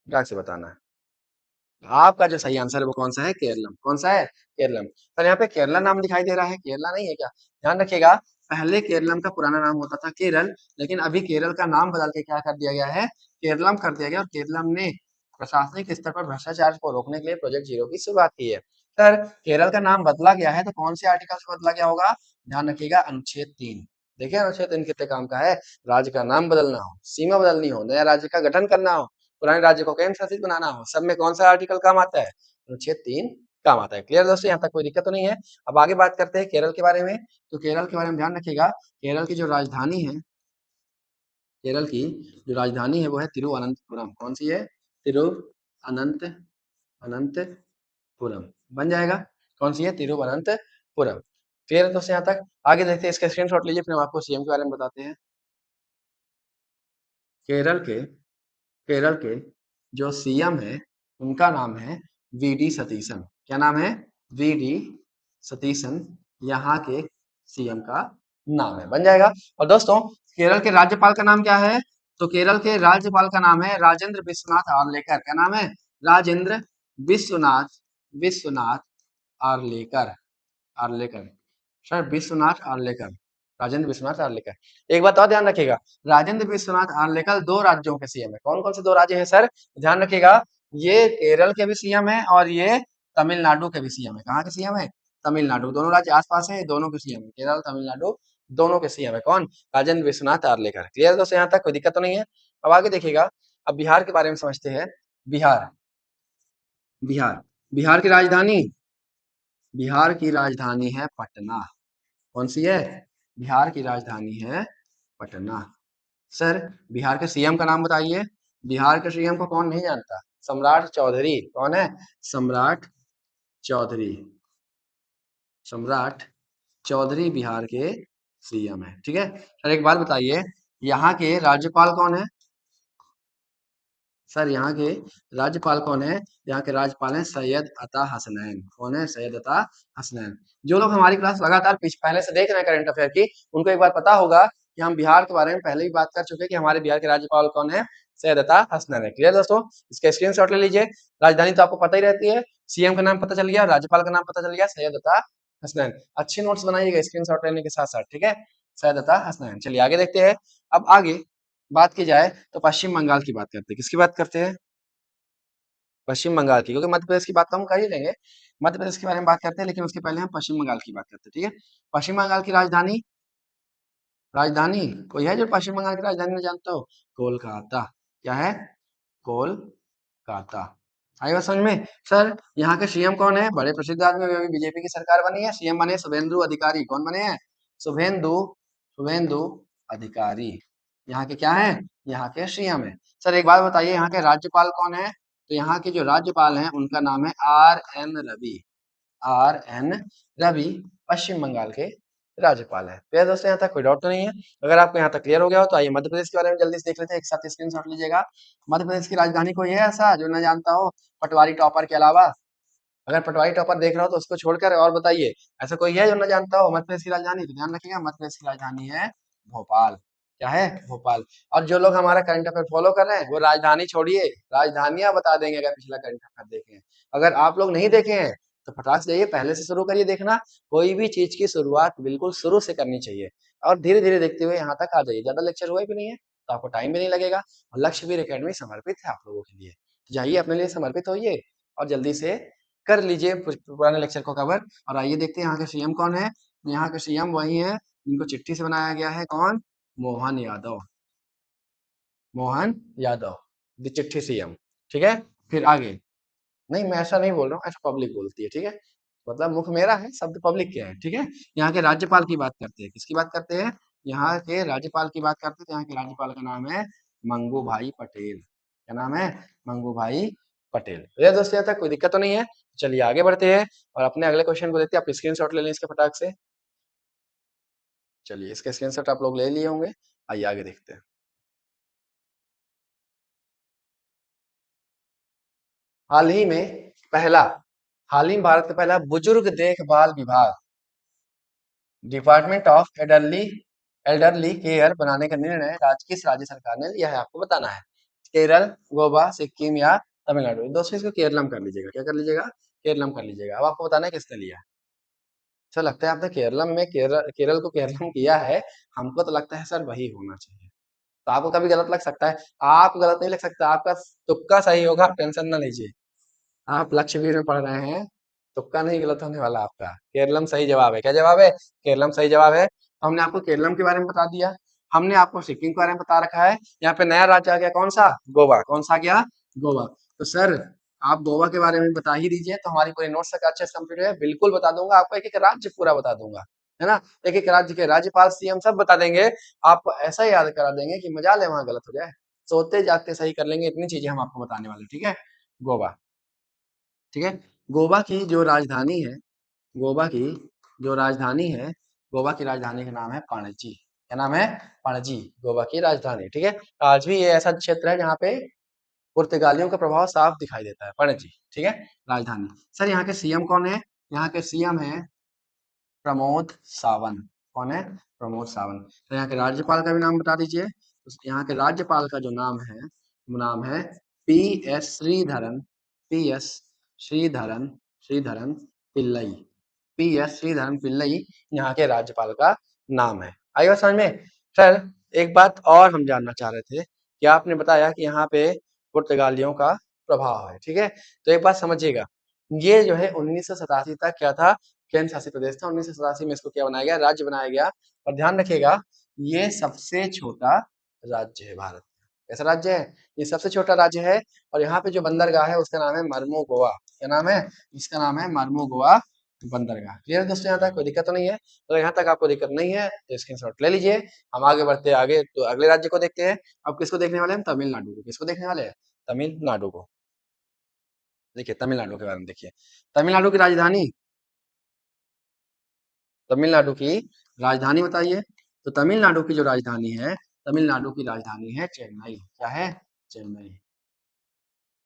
फटाक से बताना है। आपका जो सही आंसर है वो कौन सा है? केरलम। कौन सा है? केरलम। सर यहाँ पे केरला नाम दिखाई दे रहा है, केरला नहीं है क्या? ध्यान रखिएगा, पहले केरलम का पुराना नाम होता था केरल, लेकिन अभी केरल का नाम बदल के क्या कर दिया गया है? केरलम कर दिया गया। और केरलम ने प्रशासनिक स्तर पर भ्रष्टाचार को रोकने के लिए प्रोजेक्ट जीरो की शुरुआत की है। सर केरल का नाम बदला गया है तो कौन से आर्टिकल से बदला गया होगा? ध्यान रखिएगा, अनुच्छेद 3। देखिए अनुच्छेद 3 कितने काम का है। राज्य का नाम बदलना हो, सीमा बदलनी हो, नया राज्य का गठन करना हो, पुराने राज्य को केंद्र शासित बनाना हो, सब में कौन सा आर्टिकल काम आता है? अनुच्छेद 3 काम आता है। क्लियर दोस्तों, यहाँ तक कोई दिक्कत तो नहीं है। अब आगे बात करते हैं केरल के बारे में। तो केरल के बारे में ध्यान रखिएगा, केरल की जो राजधानी है, केरल की जो राजधानी है वो है तिरुवनंतपुरम। कौन सी है? अनंतपुरम बन जाएगा। कौन सी है? तिरुवनंतपुरम। क्लियर है दोस्तों यहाँ तक? आगे देखते हैं, इसका स्क्रीनशॉट लीजिए, फिर हम आपको सीएम के बारे में बताते हैं। केरल के केरल के जो सीएम है उनका नाम है वीडी सतीशन। क्या नाम है? वीडी सतीशन यहाँ के सीएम का नाम है, बन जाएगा। और दोस्तों केरल के राज्यपाल का नाम क्या है? तो केरल के राज्यपाल का नाम है राजेंद्र विश्वनाथ आर्लेकर। क्या नाम है? राजेंद्र विश्वनाथ विश्वनाथ आर्लेकर। आर्लेकर, सर विश्वनाथ आर्लेकर, राजेंद्र विश्वनाथ आर्लेकर। एक बात और ध्यान रखिएगा, राजेंद्र विश्वनाथ आर्लेकर दो राज्यों के सीएम है। कौन कौन से दो राज्य है सर? ध्यान रखिएगा, ये केरल के भी सीएम है और ये तमिलनाडु के भी सीएम है। कहाँ के सीएम है? तमिलनाडु। दोनों राज्य आसपास है, दोनों के सीएम है, केरल तमिलनाडु दोनों के सीएम है। कौन? राजेंद्र विश्वनाथ आर्लेकर। क्लियर दोस्तों यहाँ तक? कोई दिक्कत तो नहीं है। अब आगे देखिएगा, अब बिहार के बारे में समझते हैं। बिहार बिहार बिहार की राजधानी, बिहार की राजधानी है पटना। कौन सी है? बिहार की राजधानी है पटना। सर बिहार के सीएम का नाम बताइए। बिहार के सीएम को कौन नहीं जानता? सम्राट चौधरी। कौन है? सम्राट चौधरी। सम्राट चौधरी बिहार के सीएम है। ठीक है सर, एक बात बताइए, यहाँ के राज्यपाल कौन है? सर यहाँ के राज्यपाल कौन है? यहाँ के राज्यपाल हैं सैयद अता हसनैन। कौन है? सैयद अता हसनैन। जो लोग हमारी क्लास लगातार पहले से देख रहे हैं करंट अफेयर की, उनको एक बार पता होगा कि हम बिहार के बारे में पहले भी बात कर चुके हैं कि हमारे बिहार के राज्यपाल कौन है? सैयद अता हसनैन है। क्लियर दोस्तों? इसका स्क्रीनशॉट ले लीजिए। राजधानी तो आपको पता ही रहती है, सीएम का नाम पता चल गया, राज्यपाल का नाम पता चल गया, सैयद अता हसनैन। अच्छे नोट्स बनाइएगा स्क्रीनशॉट लेने के साथ साथ। ठीक है, सैयद अता हसनैन। चलिए आगे देखते हैं। अब आगे बात की जाए तो पश्चिम बंगाल की बात करते हैं। किसकी बात करते हैं? पश्चिम बंगाल की, क्योंकि मध्य प्रदेश की बात तो हम कर ही लेंगे। मध्य प्रदेश के बारे में बात करते हैं, लेकिन उसके पहले हम पश्चिम बंगाल की बात करते हैं। ठीक है, पश्चिम बंगाल की राजधानी, राजधानी कोई है जो पश्चिम बंगाल की राजधानी में जानते हो? कोलकाता। क्या है? कोलकाता। आई बात समझ में? सर यहाँ के सीएम कौन है? बड़े प्रसिद्ध आदमी, अभी बीजेपी की सरकार बनी है, सीएम बने शुभेंदु अधिकारी। कौन बने हैं? शुभेंदु शुभेंदु अधिकारी। यहाँ के क्या है? यहाँ के सीएम है। सर एक बात बताइए, यहाँ के राज्यपाल कौन है? तो यहाँ के जो राज्यपाल हैं उनका नाम है आर.एन. रवि। आर.एन. रवि पश्चिम बंगाल के राज्यपाल है। तो दोस्तों यहाँ तक कोई डाउट तो नहीं है। अगर आपको यहाँ तक क्लियर हो गया हो तो आइए मध्य प्रदेश के बारे में जल्दी से देख लेते हैं, एक साथ स्क्रीनशॉट लीजिएगा। मध्य प्रदेश की राजधानी कोई है ऐसा जो न जानता हो पटवारी टॉपर के अलावा? अगर पटवारी टॉपर देख रहा हो तो उसको छोड़कर और बताइए, ऐसा कोई है जो न जानता हो मध्य प्रदेश की राजधानी? तो ध्यान रखिएगा, मध्य प्रदेश की राजधानी है भोपाल। क्या है? भोपाल। और जो लोग हमारा करंट अफेयर फॉलो कर रहे हैं वो राजधानी छोड़िए, राजधानियां बता देंगे अगर पिछला करंट अफेयर देखें। अगर आप लोग नहीं देखे हैं तो फटाक से जाइए पहले से शुरू करिए देखना। कोई भी चीज की शुरुआत बिल्कुल शुरू से करनी चाहिए और धीरे धीरे देखते हुए यहाँ तक आ जाइए। ज्यादा लेक्चर हुआ भी नहीं है। तो आपको टाइम भी नहीं लगेगा और लक्ष्यवीर एकेडमी समर्पित है आप लोगों के लिए। तो जाइए अपने लिए समर्पित होइए और जल्दी से कर लीजिए पुराने लेक्चर को कवर। और आइए देखते हैं यहाँ के सीएम कौन है। यहाँ के सीएम वही है जिनको चिट्ठी से बनाया गया है। कौन? मोहन यादव। मोहन यादव द चिट्ठी सीएम। ठीक है, फिर आगे। नहीं, मैं ऐसा नहीं बोल रहा हूँ, ऐसा पब्लिक बोलती है। ठीक है, मतलब मुख मेरा है, शब्द पब्लिक के है। ठीक है, यहाँ के राज्यपाल की बात करते हैं। किसकी बात करते हैं? यहाँ के राज्यपाल की बात करते हैं। तो यहाँ के राज्यपाल का नाम है मंगू भाई पटेल। क्या नाम है? मंगू भाई पटेल। ये दोस्तों, यहाँ तक कोई दिक्कत तो नहीं है। चलिए आगे बढ़ते हैं और अपने अगले क्वेश्चन को देखते हैं। आप स्क्रीनशॉट ले लें इसके फटाक से। चलिए, इसके स्क्रीनशॉट आप लोग ले लिए होंगे। आइए आगे देखते हैं। हाल ही में पहला हाल ही में भारत का पहला बुजुर्ग देखभाल विभाग डिपार्टमेंट ऑफ एल्डरली केयर बनाने का निर्णय किस राज्य सरकार ने लिया है, आपको बताना है। केरल, गोवा, सिक्किम या तमिलनाडु। दोस्तों, इसको केरलम कर लीजिएगा। क्या कर लीजिएगा? केरलम कर लीजिएगा। अब आपको बताना है किसने लिया है। अच्छा लगता है आपने केरलम में केरल को केरलम किया है। हमको तो लगता है सर वही होना चाहिए। तो आपको कभी गलत लग सकता है। आप गलत नहीं लग सकता, आपका तुक्का सही होगा, आप टेंशन ना लीजिए। आप लक्ष्यवीर में पढ़ रहे हैं, तुक्का नहीं गलत होने वाला आपका। केरलम सही जवाब है। क्या जवाब है? केरलम सही जवाब है। हमने आपको केरलम के बारे में बता दिया। हमने आपको सिक्किम के बारे में बता रखा है। यहाँ पे नया राज्य आ गया, कौन सा? गोवा। कौन सा गया? गोवा। तो सर, आप गोवा के बारे में बता ही दीजिए, तो हमारी पूरी नोट्स तक अच्छे से कंप्लीट है। बिल्कुल बता दूंगा आपको, एक एक राज्य पूरा बता दूंगा, है ना। एक एक राज्य के राज्यपाल, सीएम सब बता देंगे। आपको ऐसा याद करा देंगे कि मजा ले वहां गलत हो जाए। सोते जागते सही कर लेंगे, इतनी चीजें हम आपको बताने वाले। ठीक है, गोवा। ठीक है, गोवा की जो राजधानी है, गोवा की जो राजधानी है, गोवा की राजधानी का नाम है पणजी। क्या नाम है? पणजी, गोवा की राजधानी। ठीक है, आज भी ये ऐसा क्षेत्र है जहाँ पे पुर्तगालियों का प्रभाव साफ दिखाई देता है। पणजी, ठीक है, राजधानी। सर, यहाँ के सीएम कौन है? यहाँ के सीएम है प्रमोद सावंत। कौन है? प्रमोद सावंत। तो यहाँ के राज्यपाल का भी नाम बता दीजिए। तो यहाँ के राज्यपाल का जो नाम है, वो नाम है P S Sreedharan. P S Sreedharan Sreedharan Pillai. P S Sreedharan Pillai यहाँ के राज्यपाल का नाम है। आई बात समझ में? सर, एक बात और हम जानना चाह रहे थे कि आपने बताया कि यहाँ पे पुर्तगालियों का प्रभाव है। ठीक है, तो एक बात समझिएगा, ये जो है 1987 तक क्या था? केंद्र शासित प्रदेश था। 1987 में इसको क्या बनाया गया? राज्य बनाया गया। और ध्यान रखिएगा, ये सबसे छोटा राज्य है भारत में। कैसा राज्य है? ये सबसे छोटा राज्य है। और यहाँ पे जो बंदरगाह है उसका नाम है मर्मो गोवा। क्या नाम है? इसका नाम है मर्मो गोवा बंदरगाह। क्लियर है दोस्तों? यहाँ तक कोई दिक्कत तो नहीं है? तो यहाँ तक आपको दिक्कत नहीं है तो स्क्रीनशॉट ले लीजिए। हम आगे बढ़ते हैं। आगे तो अगले राज्य को देखते हैं। अब किसको देखने वाले हैं? तमिलनाडु को। किसको देखने वाले हैं? तमिलनाडु को। देखिए, तमिलनाडु के बारे में देखिए। तमिलनाडु की राजधानी, तमिलनाडु की राजधानी बताइए। तो तमिलनाडु की जो राजधानी है, तमिलनाडु की राजधानी है चेन्नई। क्या है? चेन्नई।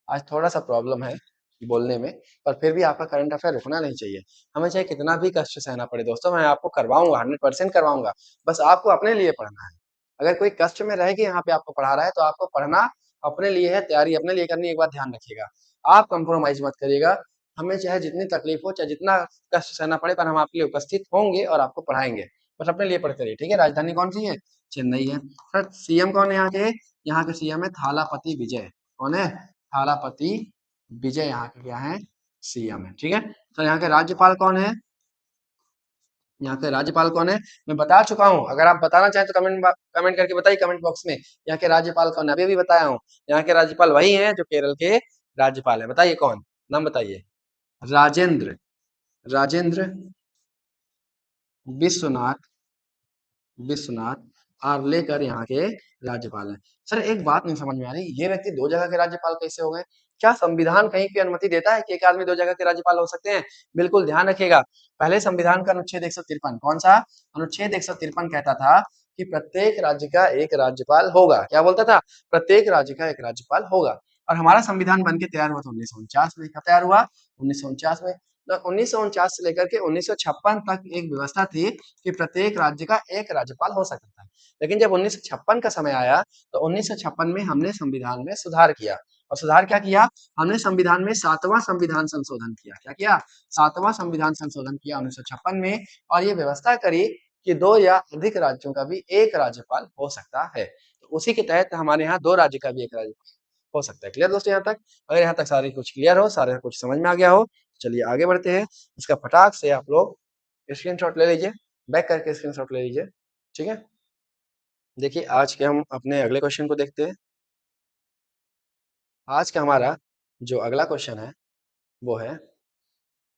आज थोड़ा सा प्रॉब्लम है बोलने में, पर फिर भी आपका करंट अफेयर रुकना नहीं चाहिए। हमें चाहे कितना भी कष्ट सहना पड़े दोस्तों, मैं आपको करवाऊंगा, 100% करवाऊंगा। बस आपको अपने लिए पढ़ना है। अगर कोई कष्ट में रह के यहाँ पे आपको पढ़ा रहा है तो आपको पढ़ना अपने लिए है, तैयारी अपने लिए करनी है। एक बात ध्यान रखिएगा, आप कंप्रोमाइज मत करिएगा। हमें चाहे जितनी तकलीफ हो, चाहे जितना कष्ट सहना पड़े, पर हम आपके लिए उपस्थित होंगे और आपको पढ़ाएंगे। बस अपने लिए पढ़ते रहिए। ठीक है, राजधानी कौन सी है? चेन्नई है। सर, सीएम कौन है यहाँ के? यहाँ के सीएम है थालापति विजय। कौन है? थालापति विजय यहाँ के क्या है? सीएम है। ठीक है, तो यहाँ के राज्यपाल कौन है? यहाँ के राज्यपाल कौन है? मैं बता चुका हूँ। अगर आप बताना चाहें तो कमेंट करके बताइए कमेंट बॉक्स में। यहाँ के राज्यपाल कौन है? अभी भी बताया हूँ। यहाँ के राज्यपाल वही हैं जो केरल के राज्यपाल है। बताइए कौन? नाम बताइए। राजेंद्र राजेंद्र विश्वनाथ विश्वनाथ आर्लेकर यहाँ के राज्यपाल हैं। सर, एक बात नहीं समझ में आ रही, ये व्यक्ति दो जगह के राज्यपाल कैसे हो गए? क्या संविधान कहीं की अनुमति देता है कि एक आदमी दो जगह के राज्यपाल हो सकते हैं? बिल्कुल ध्यान रखिएगा। पहले संविधान का अनुच्छेद 153, कौन सा अनुच्छेद? 153 कहता था कि प्रत्येक राज्य का एक राज्यपाल होगा। क्या बोलता था? प्रत्येक राज्य का एक राज्यपाल होगा। और हमारा संविधान बन के तैयार हुआ था 1949 में। कब तैयार हुआ? 1949 में। तो 1949 से लेकर के 1956 तक एक व्यवस्था थी कि प्रत्येक राज्य का एक राज्यपाल हो सकता था। लेकिन जब 1956 का समय आया तो 1956 में हमने संविधान में सुधार किया। और सुधार क्या किया? हमने संविधान में 7वां संविधान संशोधन किया। क्या किया? 7वां संविधान संशोधन किया 1956 में। और ये व्यवस्था करी कि दो या अधिक राज्यों का भी एक राज्यपाल हो सकता है। तो तो उसी के तहत हमारे यहाँ 2 राज्य का भी एक राज्य हो सकता है। क्लियर दोस्तों यहाँ तक? अगर यहाँ तक सारी कुछ क्लियर हो, सारा कुछ समझ में आ गया हो, चलिए आगे बढ़ते हैं। इसका फटाक से आप लोग स्क्रीनशॉट ले लीजिए, बैक करके स्क्रीनशॉट ले लीजिए, ठीक है? देखिए आज के हम अपने अगले क्वेश्चन को देखते हैं। आज का हमारा जो अगला क्वेश्चन है, वो है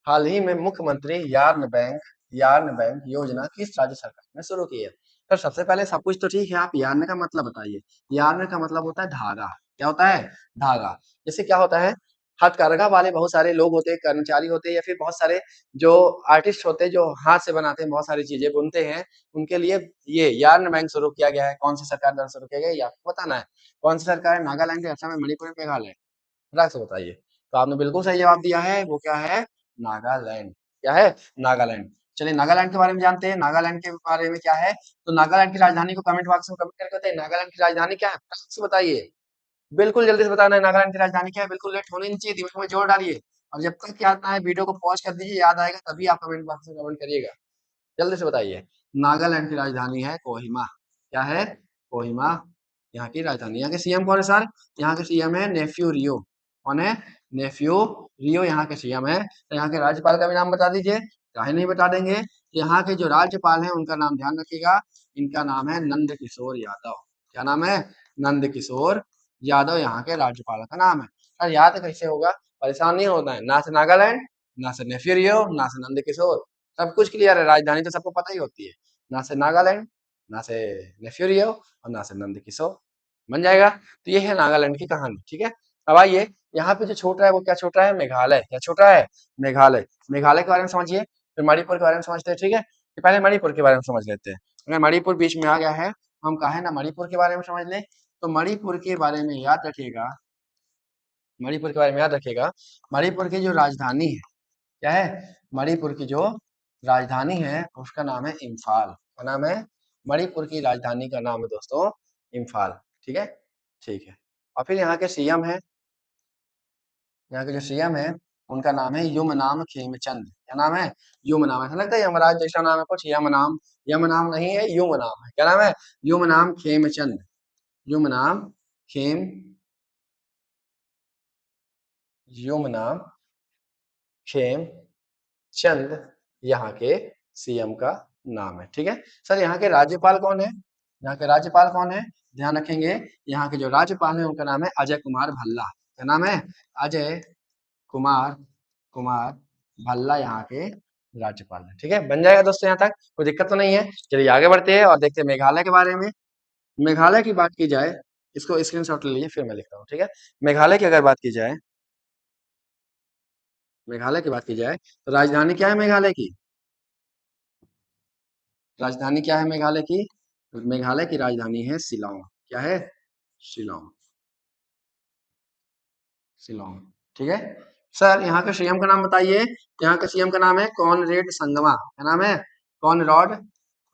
हाल ही में मुख्यमंत्री यार्न बैंक योजना किस राज्य सरकार ने शुरू की है? तो सबसे पहले सब कुछ तो ठीक है, आप यार्न का मतलब बताइए। यार्न का मतलब होता है धागा। क्या होता है? धागा। जैसे क्या होता है, हथकरघा वाले बहुत सारे लोग होते हैं, कर्मचारी होते हैं, या फिर बहुत सारे जो आर्टिस्ट होते हैं, जो हाथ से बनाते हैं, बहुत सारी चीजें बुनते हैं, उनके लिए ये यार्न बैंक शुरू किया गया है। कौन सी सरकार द्वारा शुरू किया गया ये आपको बताना है। कौन सी सरकार है? नागालैंड, असम, मणिपुर, मेघालय? फटाक से बताइए। तो आपने बिल्कुल सही जवाब दिया है, वो क्या है? नागालैंड। क्या है? नागालैंड। चलिए नागालैंड के बारे में जानते हैं। नागालैंड के बारे में क्या है? तो नागालैंड की राजधानी को कमेंट बॉक्स में कमेंट करके बताइए, नागालैंड की राजधानी क्या है? फटाक से बताइए, बिल्कुल जल्दी से बताना है नागालैंड की राजधानी क्या है। बिल्कुल लेट होने नहीं चाहिए, दिमाग में जोर डालिए। और जब तक याद ना आए वीडियो को पॉज कर दीजिए, याद आएगा तभी आप कमेंट बॉक्स में कमेंट करिएगा। जल्दी से बताइए। नागालैंड की राजधानी है कोहिमा। क्या है? कोहिमा यहाँ की राजधानी। यहाँ के सीएम कौन है सर? यहाँ के सीएम है नेफ्यू रियो। कौन है? नेफ्यू रियो यहाँ के सीएम है। तो यहाँ के राज्यपाल का भी नाम बता दीजिए। काहे नहीं बता देंगे? यहाँ के जो राज्यपाल हैं उनका नाम ध्यान रखिएगा। इनका नाम है नंद किशोर यादव। क्या नाम है? नंद किशोर यादव यहाँ के राज्यपाल का नाम है। सर याद कैसे होगा? परेशान नहीं होना है। ना से नागालैंड, ना से नेफ्यू रियो, ना से नंद किशोर। सब कुछ क्लियर है। राजधानी तो सबको पता ही होती है। ना से नागालैंड, ना से नेफ्यू रियो और ना से नंद किशोर। बन जाएगा। तो ये है नागालैंड की कहानी। ठीक है। अब आइए, यहाँ पे जो छोटा है वो क्या छोटा है? मेघालय। क्या छोटा है? मेघालय। मेघालय के बारे में समझिए, फिर मणिपुर के बारे में समझते हैं। ठीक है। तो पहले मणिपुर के बारे में समझ लेते हैं। अगर मणिपुर बीच में आ गया है, हम कहे ना मणिपुर के बारे में समझ लें, तो मणिपुर के बारे में याद रखिएगा। मणिपुर के बारे में याद रखिएगा। मणिपुर की जो राजधानी है, क्या है? मणिपुर की जो राजधानी है उसका नाम है इम्फाल। क्या नाम है? मणिपुर की राजधानी का नाम है दोस्तों इम्फाल। ठीक है। ठीक है। और फिर यहाँ के सीएम है, यहाँ के जो सीएम है उनका नाम है युमनाम खेमचंद। क्या नाम है? युमनाम। ऐसा लगता है यमराज जैसा नाम है कुछ, यमनाम। यमनाम नहीं है, युमनाम है। क्या नाम है? युमनाम खेमचंद। युमनाम खेम युमनाम खेम चंद यहाँ के सीएम का नाम है। ठीक है। सर यहाँ के राज्यपाल कौन है? यहाँ के राज्यपाल कौन है? ध्यान रखेंगे, यहाँ के जो राज्यपाल है उनका नाम है अजय कुमार भल्ला। क्या नाम है? अजय कुमार कुमार भल्ला यहाँ के राज्यपाल है। ठीक है। बन जाएगा दोस्तों, यहाँ तक कोई दिक्कत तो नहीं है। चलिए आगे बढ़ते हैं और देखते हैं मेघालय के बारे में। मेघालय की बात की जाए, इसको स्क्रीनशॉट ले लीजिए, फिर मैं लिखता हूँ। ठीक है। मेघालय की अगर बात की जाए, मेघालय की बात की जाए तो राजधानी क्या है मेघालय की? राजधानी क्या है मेघालय की? मेघालय की राजधानी है शिलोंग। क्या है? शिलोंग। शिलोंग। ठीक है। सर यहाँ के सीएम का नाम बताइए। यहाँ के सीएम का नाम है कॉनरेड संगमा। क्या नाम है? कॉनरॉड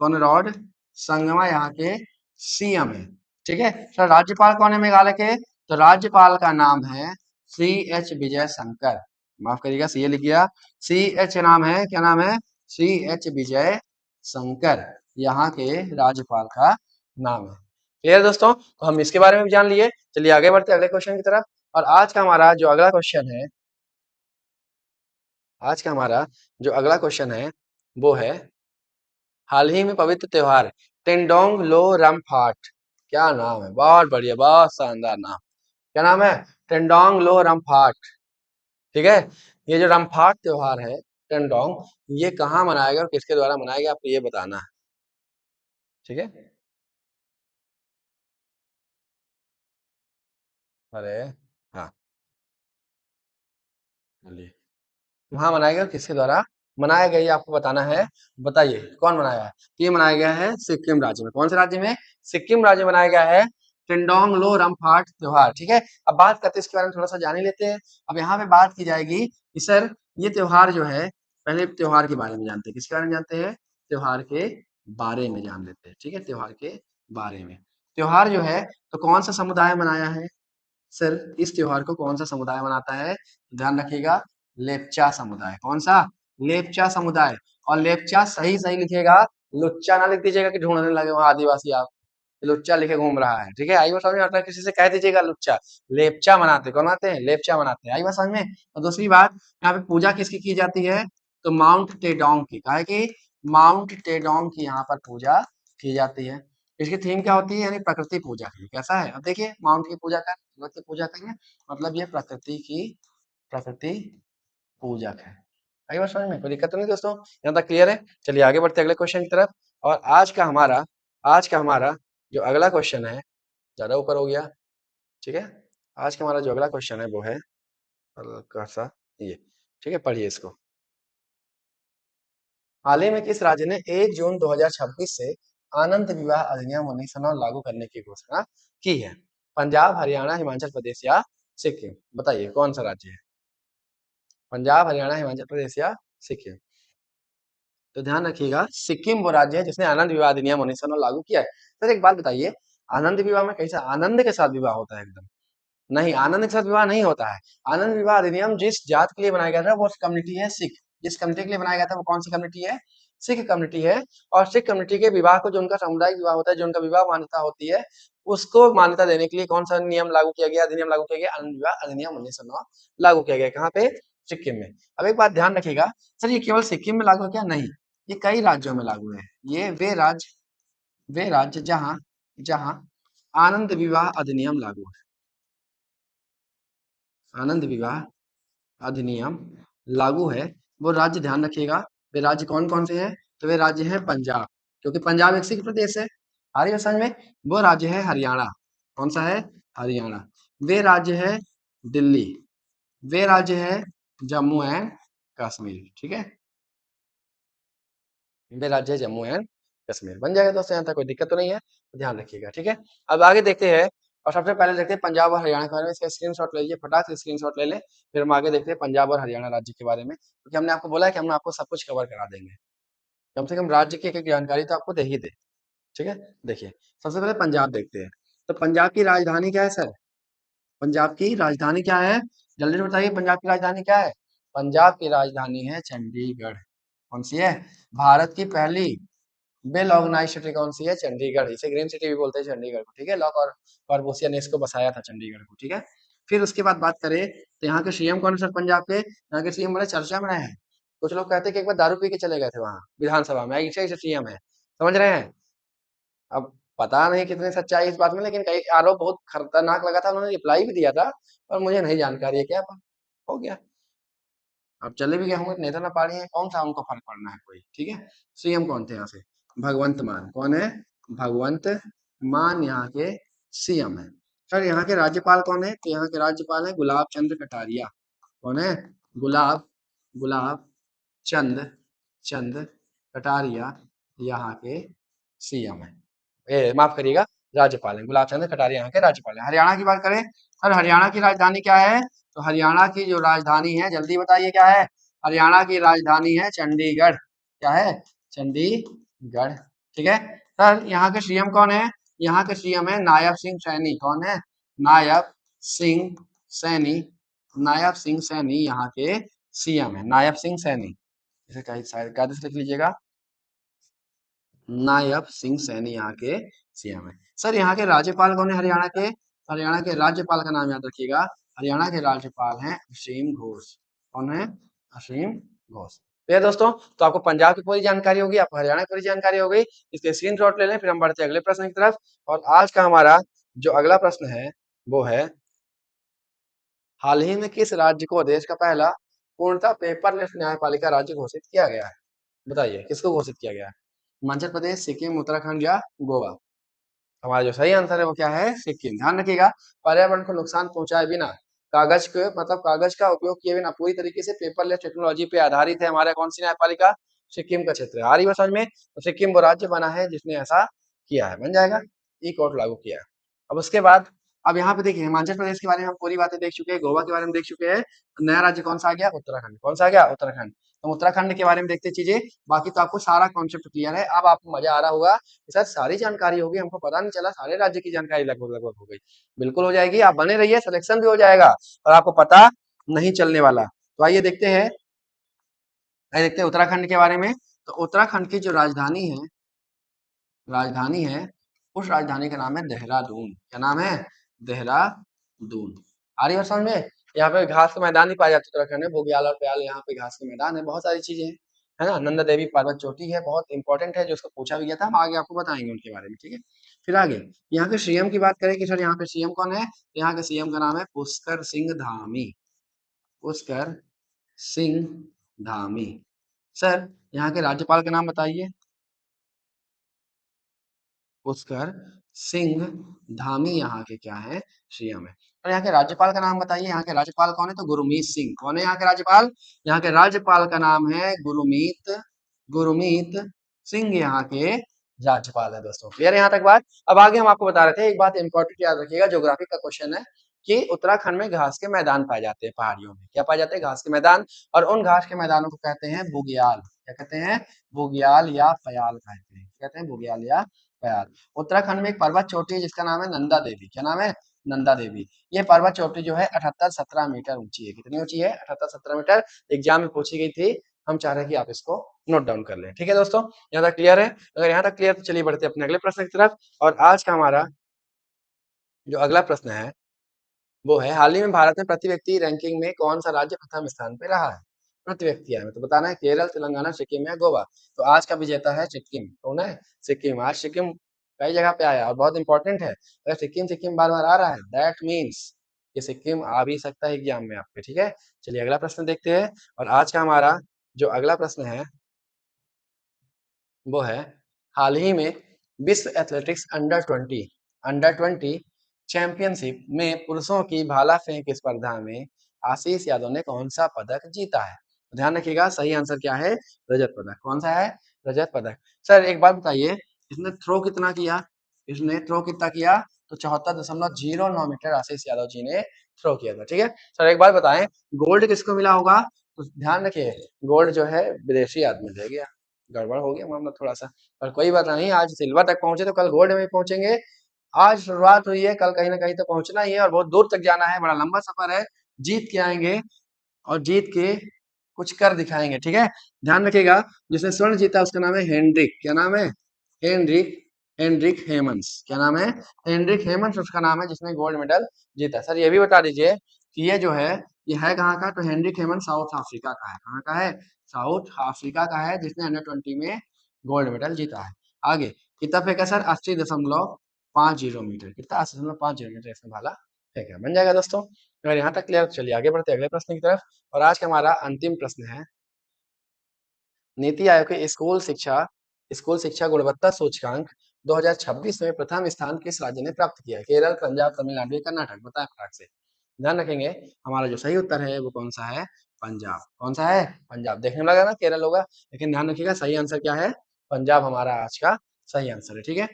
कॉनरॉड संगमा यहाँ के सीएम है। ठीक है। सर राज्यपाल कौन है मेघालय के? तो राज्यपाल का नाम है सी एच विजय शंकर। माफ करिएगा, सी ए लिख गया। सी एच नाम है, क्या नाम है? सी एच विजय शंकर यहाँ के राज्यपाल का नाम है। क्लियर दोस्तों? तो हम इसके बारे में भी जान लिए। चलिए आगे बढ़ते हैं अगले क्वेश्चन की तरफ। और आज का हमारा जो अगला क्वेश्चन है, आज का हमारा जो अगला क्वेश्चन है वो है हाल ही में पवित्र त्योहार टेंडोंग लो रमफाट। क्या नाम है? बहुत बढ़िया, बहुत शानदार नाम। क्या नाम है? टेंडोंग लो रमफाट। ठीक है। ये जो रमफाट त्योहार है टेंडोंग, ये कहाँ मनाया गया और किसके द्वारा मनाया गया, आपको ये बताना है। ठीक है। अरे हाँ, चलिए वहां मनाया गया और किसके द्वारा मनाया गया ये आपको बताना है। बताइए कौन मनाया है? तो ये मनाया गया है सिक्किम राज्य में। कौन से राज्य में? सिक्किम राज्य में मनाया गया है टेंडोंग लो रमफाट त्योहार। ठीक है। अब बात करते हैं इसके बारे में, थोड़ा सा जान ही लेते हैं। अब यहाँ पे बात की जाएगी कि सर ये त्योहार जो है, पहले त्योहार के बारे में जानते हैं। किसके बारे में जानते हैं? त्योहार के बारे में जान लेते हैं। ठीक है। त्योहार के बारे में, त्योहार जो है तो कौन सा समुदाय मनाया है? सर इस त्योहार को कौन सा समुदाय मनाता है? ध्यान रखिएगा, लेप्चा समुदाय। कौन सा? लेप्चा समुदाय। और लेप्चा सही सही लिखिएगा, लुच्चा ना लिख दीजिएगा कि ढूंढने लगे वहां आदिवासी आप। लुच्चा लिखे घूम रहा है, ठीक है। आई बात समझ में आता है, किसी से कह दीजिएगा लुच्चा। लेपचा मनाते, कौन आते हैं, लेपचा मनाते हैं। आई बात समझ में। और दूसरी बात, यहाँ पे पूजा किसकी की जाती है, तो माउंट टेडोंग की, काहे की, माउंट टेडोंग की यहाँ पर पूजा की जाती है। इसकी थीम क्या होती है, यानी प्रकृति पूजा की। कैसा है, अब देखिए माउंट की पूजा कर, की पूजा करेंगे, मतलब ये प्रकृति पूजक है। आई बात समझ में, कोई दिक्कत तो नहीं दोस्तों, यहाँ तक क्लियर है। चलिए आगे बढ़ते हैं अगले क्वेश्चन की तरफ। और आज का हमारा जो अगला क्वेश्चन है, ज्यादा ऊपर हो गया, ठीक है। आज का हमारा जो अगला क्वेश्चन है वो है हल्का सा ये, ठीक है, पढ़िए इसको। हाल ही में किस राज्य ने 1 जून 2026 से आनंद विवाह अधिनियम 1909 लागू करने की घोषणा की है? पंजाब, हरियाणा, हिमाचल प्रदेश या सिक्किम? बताइए कौन सा राज्य है? पंजाब, हरियाणा, हिमाचल प्रदेश या सिक्किम? तो ध्यान रखिएगा, सिक्किम वो राज्य है जिसने आनंद विवाह अधिनियम 1909 लागू किया है। सर एक बात बताइए, आनंद विवाह में कैसा आनंद के साथ विवाह होता है एकदम? नहीं, आनंद के साथ विवाह नहीं होता है। आनंद विवाह अधिनियम जिस जात के लिए बनाया गया था वो कम्युनिटी है सिख। जिस कम्युनिटी के लिए बनाया गया था वो कौन सी कम्युनिटी है? सिख कम्युनिटी है। और सिख कम्युनिटी के विवाह को, जो उनका सामुदायिक विवाह होता है, जो उनका विवाह मान्यता होती है, उसको मान्यता देने के लिए कौन सा नियम लागू किया गया, अधिनियम लागू किया गया? आनंद विवाह अधिनियम 1909 लागू किया गया। कहाँ पे? सिक्किम में। अब एक बात ध्यान रखिएगा, सर ये केवल सिक्किम में लागू है क्या? नहीं, ये कई राज्यों में लागू है। ये वे राज्य जहाँ जहाँ आनंद विवाह अधिनियम लागू है। आनंद विवाह अधिनियम लागू है, वो राज्य ध्यान रखिएगा। वे राज्य कौन कौन से हैं? तो वे राज्य हैं पंजाब, क्योंकि पंजाब एक सिख प्रदेश है। आ रही है समझ में। वो राज्य है हरियाणा, कौन सा है? हरियाणा। वे राज्य है दिल्ली। वे राज्य है जम्मू एंड कश्मीर, ठीक है। वे राज्य है जम्मू एंड कश्मीर। बन जाएगा दोस्तों, यहाँ तक कोई दिक्कत तो नहीं है, तो ध्यान रखिएगा, ठीक है। अब आगे देखते हैं, और सबसे पहले देखते हैं पंजाब और हरियाणा के बारे में। इसका स्क्रीनशॉट ले लीजिए, फटाक से स्क्रीनशॉट ले लें। फिर हम आगे देखते हैं पंजाब और हरियाणा राज्य के बारे में, क्योंकि हमने आपको बोला है कि हम आपको सब कुछ कवर करा देंगे। कम से कम राज्य की एक जानकारी तो आपको दे ही दे, ठीक है। देखिए, सबसे पहले पंजाब देखते हैं। तो पंजाब की राजधानी क्या है सर? पंजाब की राजधानी क्या है? जल्दी से बताइए, पंजाब की राजधानी क्या है? पंजाब की राजधानी है चंडीगढ़। कौन सी है? भारत की पहली वेल ऑर्गेनाइज सिटी कौन सी है? चंडीगढ़। इसे ग्रीन सिटी भी बोलते हैं चंडीगढ़ को, ठीक है। लॉ कॉर्बूसिया ने इसको बसाया था चंडीगढ़ को, ठीक है। फिर उसके बाद बात करें तो यहाँ के सीएम कौन है सर? पंजाब के यहाँ के सीएम बड़े चर्चा में रहे हैं। कुछ लोग कहते हैं कि एक बार दारू पी के चले गए थे वहां विधानसभा में, ऐसे ऐसे सीएम है, समझ रहे हैं। अब पता नहीं कितनी सच्चाई इस बात में, लेकिन कई आरोप बहुत खतरनाक लगा था, उन्होंने रिप्लाई भी दिया था, पर मुझे नहीं जानकारी है क्या हो गया। अब चले भी गए होंगे, नेता ना पार्टी है, कौन सा उनको फर्क पड़ना है कोई, ठीक है। सीएम कौन थे यहाँ से? भगवंत मान। कौन है? भगवंत मान यहाँ के सीएम है। सर यहाँ के राज्यपाल कौन है? तो यहाँ के राज्यपाल है गुलाब चंद कटारिया। कौन है? गुलाब गुलाब चंद चंद कटारिया यहाँ के सीएम है। माफ करिएगा, राज्यपाल है। गुलाब चंद कटारिया यहाँ के राज्यपाल है। हरियाणा की बात करें, सर हरियाणा की राजधानी क्या है? तो हरियाणा की जो राजधानी है, जल्दी बताइए क्या है? हरियाणा की राजधानी है चंडीगढ़। क्या है? चंडीगढ़, ठीक है। सर यहाँ के सीएम कौन है? यहाँ के सीएम है नायब सिंह सैनी। कौन है? नायब सिंह सैनी। नायब सिंह सैनी यहाँ के सीएम है, नायब सिंह सैनी। इसे शायद कायदे से लिख लीजिएगा, नायब सिंह सैनी यहाँ के सीएम है। सर यहाँ के राज्यपाल कौन है हरियाणा के? हरियाणा के राज्यपाल का नाम याद रखिएगा, हरियाणा के राज्यपाल हैं असीम घोष। कौन है? असीम घोष। तो ये दोस्तों, तो आपको पंजाब की पूरी जानकारी होगी, आपको हरियाणा की पूरी जानकारी हो गई। इसके स्क्रीनशॉट ले लें, फिर हम बढ़ते हैं अगले प्रश्न की तरफ। और आज का हमारा जो अगला प्रश्न है वो है, हाल ही में किस राज्य को देश का पहला पूर्णतः पेपरलेस न्यायपालिका राज्य घोषित किया गया है? बताइए किसको घोषित किया गया है? हिमाचल प्रदेश, सिक्किम, उत्तराखंड या गोवा? हमारा जो सही आंसर है वो क्या है? सिक्किम। ध्यान रखिएगा, पर्यावरण को नुकसान पहुंचाए बिना, कागज के मतलब कागज का उपयोग किए बिना पूरी तरीके से पेपरलेस टेक्नोलॉजी पे आधारित है हमारा कौन सी न्यायपालिका? सिक्किम का क्षेत्र है। आ रही है समझ में। तो सिक्किम वो राज्य बना है जिसने ऐसा किया है, बन जाएगा, ई कोड लागू किया है। अब उसके बाद, अब यहाँ पे देखिए, हिमाचल प्रदेश के बारे में हम पूरी बातें देख चुके हैं, गोवा के बारे में देख चुके हैं। नया राज्य कौन सा आ गया? उत्तराखंड। कौन सा आ गया? उत्तराखंड। तो उत्तराखंड के बारे में देखते चीजें, बाकी तो आपको सारा कॉन्सेप्ट क्लियर है। अब आपको मजा आ रहा होगा, सर सारी जानकारी होगी, हमको पता नहीं चला, सारे राज्य की जानकारी लगभग लगभग हो गई। बिल्कुल हो जाएगी, आप बने रहिए, सिलेक्शन भी हो जाएगा और आपको पता नहीं चलने वाला। तो आइए देखते हैं उत्तराखंड के बारे में। तो उत्तराखंड की जो राजधानी है उस राजधानी का नाम है देहरादून। क्या नाम है? देहरादून। आ रही है समझ में? यहाँ पे घास के मैदान ही पाए जाते उत्तराखंड में, बुग्याल और प्याल यहाँ पे घास के मैदान है, बहुत सारी चीजें हैं, है ना। नंदा देवी पर्वत चोटी है, बहुत इंपॉर्टेंट है, जो उसको पूछा भी गया था, हम आगे आपको बताएंगे उनके बारे में, ठीक है। फिर आगे यहाँ के सीएम की बात करें कि सर यहाँ पे सीएम कौन है, यहाँ के सीएम का नाम है पुष्कर सिंह धामी। पुष्कर सिंह धामी। सर यहाँ के राज्यपाल का नाम बताइए। पुष्कर सिंह धामी यहाँ के क्या है? सीएम है। और यहाँ के राज्यपाल का नाम बताइए। यहाँ के राज्यपाल कौन है? तो गुरमीत सिंह। कौन है यहाँ के राज्यपाल? यहाँ के राज्यपाल का नाम है गुरमीत गुरमीत सिंह यहाँ के राज्यपाल है दोस्तों। क्लियर है यहाँ तक बात? अब आगे हम आपको बता रहे थे, एक बात इंपॉर्टेंट याद रखिएगा, ज्योग्राफी का क्वेश्चन है कि उत्तराखंड में घास के मैदान पाए जाते हैं, पहाड़ियों में क्या पाए जाते हैं? घास के मैदान। और उन घास के मैदानों को कहते हैं बुग्याल। क्या कहते हैं? बुग्याल या पयाल कहते हैं। कहते हैं बुग्याल या पयाल। उत्तराखंड में एक पर्वत चोटी है जिसका नाम है नंदा देवी। क्या नाम है? नंदा देवी। ये पर्वत चोटी जो है 78-17 मीटर ऊंची है। कितनी ऊंची है? 78-17 मीटर। एग्जाम में पूछी गई थी, हम चाह रहे हैं कि आप इसको नोट डाउन कर लें। ठीक है दोस्तों, यहाँ तक क्लियर है? अगर यहाँ तक क्लियर तो चलिए बढ़ते हैं अपने अगले प्रश्न की तरफ। और आज का हमारा जो अगला प्रश्न है वो है, हाल ही में भारत में प्रति व्यक्ति रैंकिंग में कौन सा राज्य प्रथम स्थान पे रहा है? प्रति व्यक्ति है तो बताना है, केरल, तेलंगाना, सिक्किम या गोवा। तो आज का विजेता है सिक्किम। कौन है? सिक्किम। आज सिक्किम कई जगह पे आया और बहुत इंपॉर्टेंट है। अगर सिक्किम सिक्किम बार बार आ रहा है, दैट मीन्स कि सिक्किम आ भी सकता है एग्जाम में आपके। ठीक है, चलिए अगला प्रश्न देखते हैं। और आज का हमारा जो अगला प्रश्न है वो है, हाल ही में विश्व एथलेटिक्स अंडर 20 चैंपियनशिप में पुरुषों की भाला फेंक स्पर्धा में आशीष यादव ने कौन सा पदक जीता है? ध्यान रखिएगा, सही आंसर क्या है? रजत पदक। कौन सा है? रजत पदक। सर एक बात बताइए, इसने थ्रो कितना किया? इसने थ्रो कितना किया? तो 74.09 मीटर आशीष यादव जी ने थ्रो किया था। ठीक है सर, एक बात बताएं, गोल्ड किसको मिला होगा? तो ध्यान रखिए, गोल्ड जो है विदेशी आदमी ले गया। गड़बड़ हो गया मामला थोड़ा सा, पर कोई बात नहीं, आज सिल्वर तक पहुंचे तो कल गोल्ड में पहुंचेंगे। आज शुरुआत हुई है, कल कहीं ना कहीं तो पहुंचना ही है और बहुत दूर तक जाना है, बड़ा लंबा सफर है। जीत के आएंगे और जीत के कुछ कर दिखाएंगे। ठीक है, ध्यान रखिएगा, जिसने स्वर्ण जीता उसका नाम है हेनरिक। क्या नाम है? Henrik Henrik Hemans. क्या नाम है? हेनरिक हेमंस उसका नाम है जिसने गोल्ड मेडल जीता। सर ये भी बता दीजिए कि ये जो है ये है कहाँ का? तो हेनरिक हेमंस साउथ अफ्रीका का है। कहाँ का है? साउथ अफ्रीका का है, जिसने अंडर 20 में गोल्ड मेडल जीता है। आगे कितना फेंका सर? 80.50 मीटर। कितना? 80.50 मीटर इसने भाला फेंका। बन जाएगा दोस्तों। अगर यहाँ तक क्लियर, चलिए आगे बढ़ते अगले प्रश्न की तरफ। और आज का हमारा अंतिम प्रश्न है, नीति आयोग के स्कूल शिक्षा गुणवत्ता सूचकांक 2026 में प्रथम स्थान किस राज्य ने प्राप्त किया है? केरल, पंजाब, तमिलनाडु या कर्नाटक? बताएं फटाक से। ध्यान रखेंगे, हमारा जो सही उत्तर है वो कौन सा है? पंजाब। कौन सा है? पंजाब। देखने में लगा ना केरल होगा, लेकिन ध्यान रखिएगा सही आंसर क्या है? पंजाब हमारा आज का सही आंसर है। ठीक है,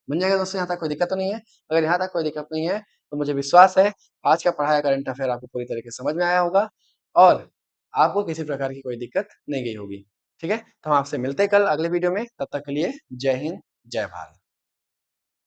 बन जाएगा दोस्तों, यहाँ तक कोई दिक्कत तो नहीं है? अगर यहाँ तक कोई दिक्कत नहीं है तो मुझे विश्वास है आज का पढ़ाया करंट अफेयर आपको पूरी तरीके से समझ में आया होगा और आपको किसी प्रकार की कोई दिक्कत नहीं गई होगी। ठीक है, तो हम आपसे मिलते हैं कल अगले वीडियो में। तब तक के लिए जय हिंद, जय भारत।